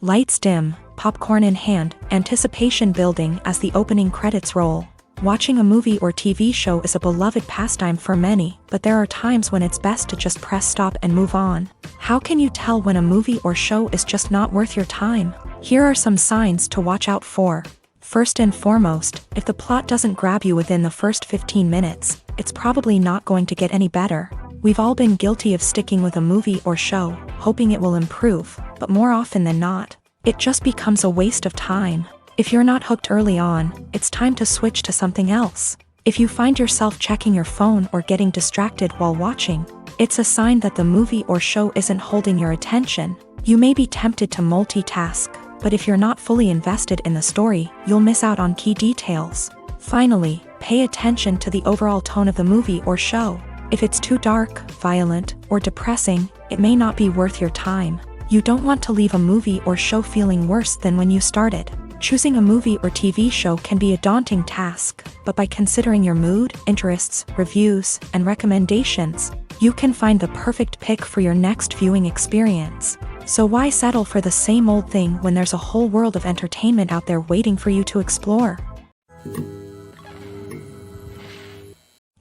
Lights dim, popcorn in hand, anticipation building as the opening credits roll. Watching a movie or TV show is a beloved pastime for many, but there are times when it's best to just press stop and move on. How can you tell when a movie or show is just not worth your time? Here are some signs to watch out for. First and foremost, if the plot doesn't grab you within the first 15 minutes, it's probably not going to get any better. We've all been guilty of sticking with a movie or show, hoping it will improve, but more often than not, it just becomes a waste of time. If you're not hooked early on, it's time to switch to something else. If you find yourself checking your phone or getting distracted while watching, it's a sign that the movie or show isn't holding your attention. You may be tempted to multitask, but if you're not fully invested in the story, you'll miss out on key details. Finally, pay attention to the overall tone of the movie or show. If it's too dark, violent, or depressing, it may not be worth your time. You don't want to leave a movie or show feeling worse than when you started. Choosing a movie or TV show can be a daunting task, but by considering your mood, interests, reviews, and recommendations, you can find the perfect pick for your next viewing experience. So why settle for the same old thing when there's a whole world of entertainment out there waiting for you to explore?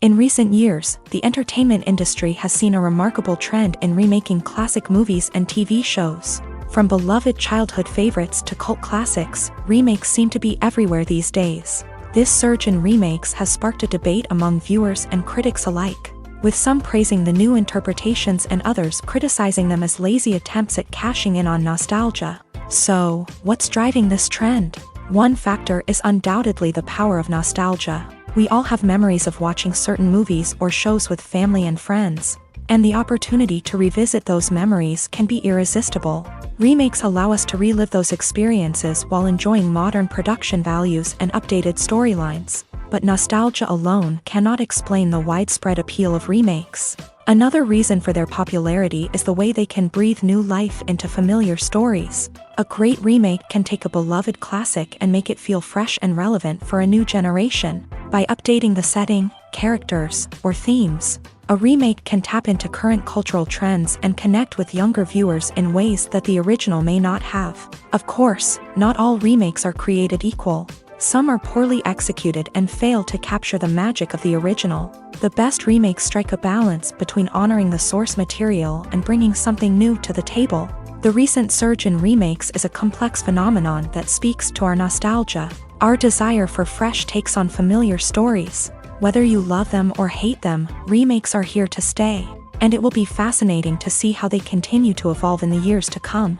In recent years, the entertainment industry has seen a remarkable trend in remaking classic movies and TV shows. From beloved childhood favorites to cult classics, remakes seem to be everywhere these days. This surge in remakes has sparked a debate among viewers and critics alike, with some praising the new interpretations and others criticizing them as lazy attempts at cashing in on nostalgia. So, what's driving this trend? One factor is undoubtedly the power of nostalgia. We all have memories of watching certain movies or shows with family and friends, and the opportunity to revisit those memories can be irresistible. Remakes allow us to relive those experiences while enjoying modern production values and updated storylines, but nostalgia alone cannot explain the widespread appeal of remakes. Another reason for their popularity is the way they can breathe new life into familiar stories. A great remake can take a beloved classic and make it feel fresh and relevant for a new generation. By updating the setting, characters, or themes, a remake can tap into current cultural trends and connect with younger viewers in ways that the original may not have. Of course, not all remakes are created equal. Some are poorly executed and fail to capture the magic of the original. The best remakes strike a balance between honoring the source material and bringing something new to the table. The recent surge in remakes is a complex phenomenon that speaks to our nostalgia, our desire for fresh takes on familiar stories. Whether you love them or hate them, remakes are here to stay, and it will be fascinating to see how they continue to evolve in the years to come.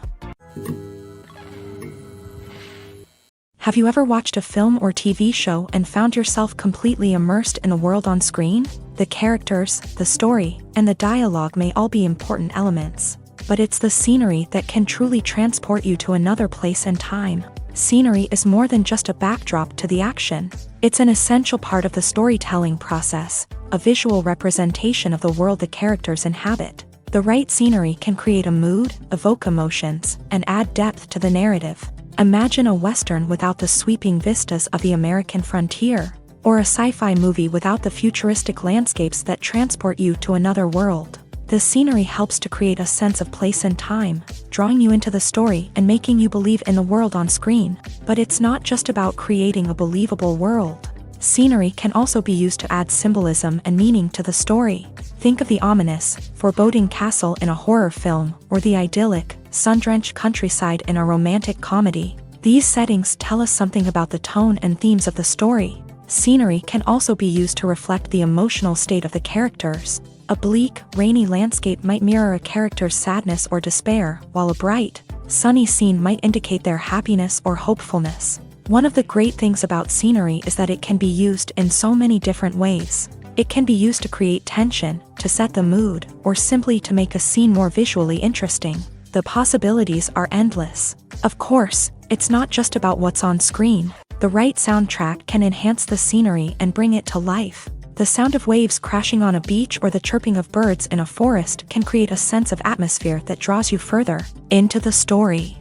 Have you ever watched a film or TV show and found yourself completely immersed in the world on screen? The characters, the story, and the dialogue may all be important elements, but it's the scenery that can truly transport you to another place and time. Scenery is more than just a backdrop to the action. It's an essential part of the storytelling process, a visual representation of the world the characters inhabit. The right scenery can create a mood, evoke emotions, and add depth to the narrative. Imagine a Western without the sweeping vistas of the American frontier, or a sci-fi movie without the futuristic landscapes that transport you to another world. The scenery helps to create a sense of place and time, drawing you into the story and making you believe in the world on screen. But it's not just about creating a believable world. Scenery can also be used to add symbolism and meaning to the story. Think of the ominous, foreboding castle in a horror film, or the idyllic, sun-drenched countryside in a romantic comedy. These settings tell us something about the tone and themes of the story. Scenery can also be used to reflect the emotional state of the characters. A bleak, rainy landscape might mirror a character's sadness or despair, while a bright, sunny scene might indicate their happiness or hopefulness. One of the great things about scenery is that it can be used in so many different ways. It can be used to create tension, to set the mood, or simply to make a scene more visually interesting. The possibilities are endless. Of course, it's not just about what's on screen. The right soundtrack can enhance the scenery and bring it to life. The sound of waves crashing on a beach or the chirping of birds in a forest can create a sense of atmosphere that draws you further into the story.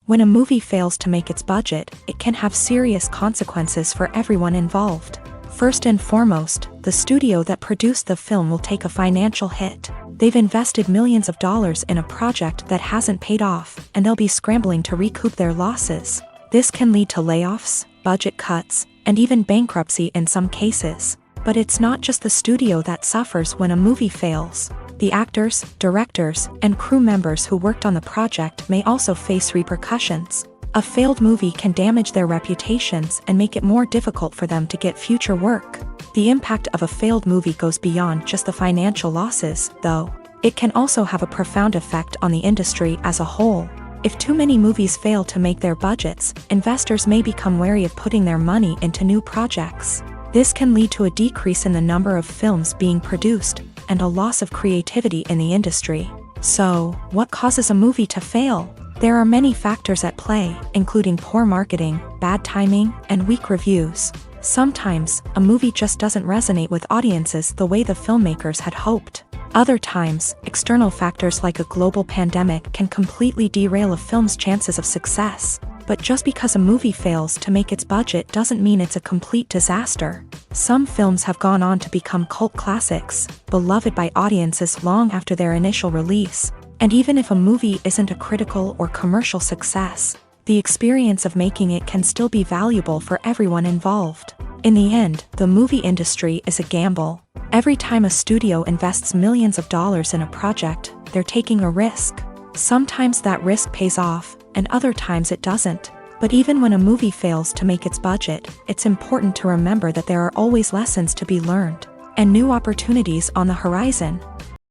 When a movie fails to make its budget, it can have serious consequences for everyone involved. First and foremost, the studio that produced the film will take a financial hit. They've invested millions of dollars in a project that hasn't paid off, and they'll be scrambling to recoup their losses. This can lead to layoffs, budget cuts, and even bankruptcy in some cases. But it's not just the studio that suffers when a movie fails. The actors, directors, and crew members who worked on the project may also face repercussions. A failed movie can damage their reputations and make it more difficult for them to get future work. The impact of a failed movie goes beyond just the financial losses, though. It can also have a profound effect on the industry as a whole. If too many movies fail to make their budgets, investors may become wary of putting their money into new projects. This can lead to a decrease in the number of films being produced, and a loss of creativity in the industry. So, what causes a movie to fail? There are many factors at play, including poor marketing, bad timing, and weak reviews. Sometimes, a movie just doesn't resonate with audiences the way the filmmakers had hoped. Other times, external factors like a global pandemic can completely derail a film's chances of success. But just because a movie fails to make its budget doesn't mean it's a complete disaster. Some films have gone on to become cult classics, beloved by audiences long after their initial release. And even if a movie isn't a critical or commercial success, the experience of making it can still be valuable for everyone involved. In the end, the movie industry is a gamble. Every time a studio invests millions of dollars in a project, they're taking a risk. Sometimes that risk pays off, and other times it doesn't. But even when a movie fails to make its budget, it's important to remember that there are always lessons to be learned, and new opportunities on the horizon.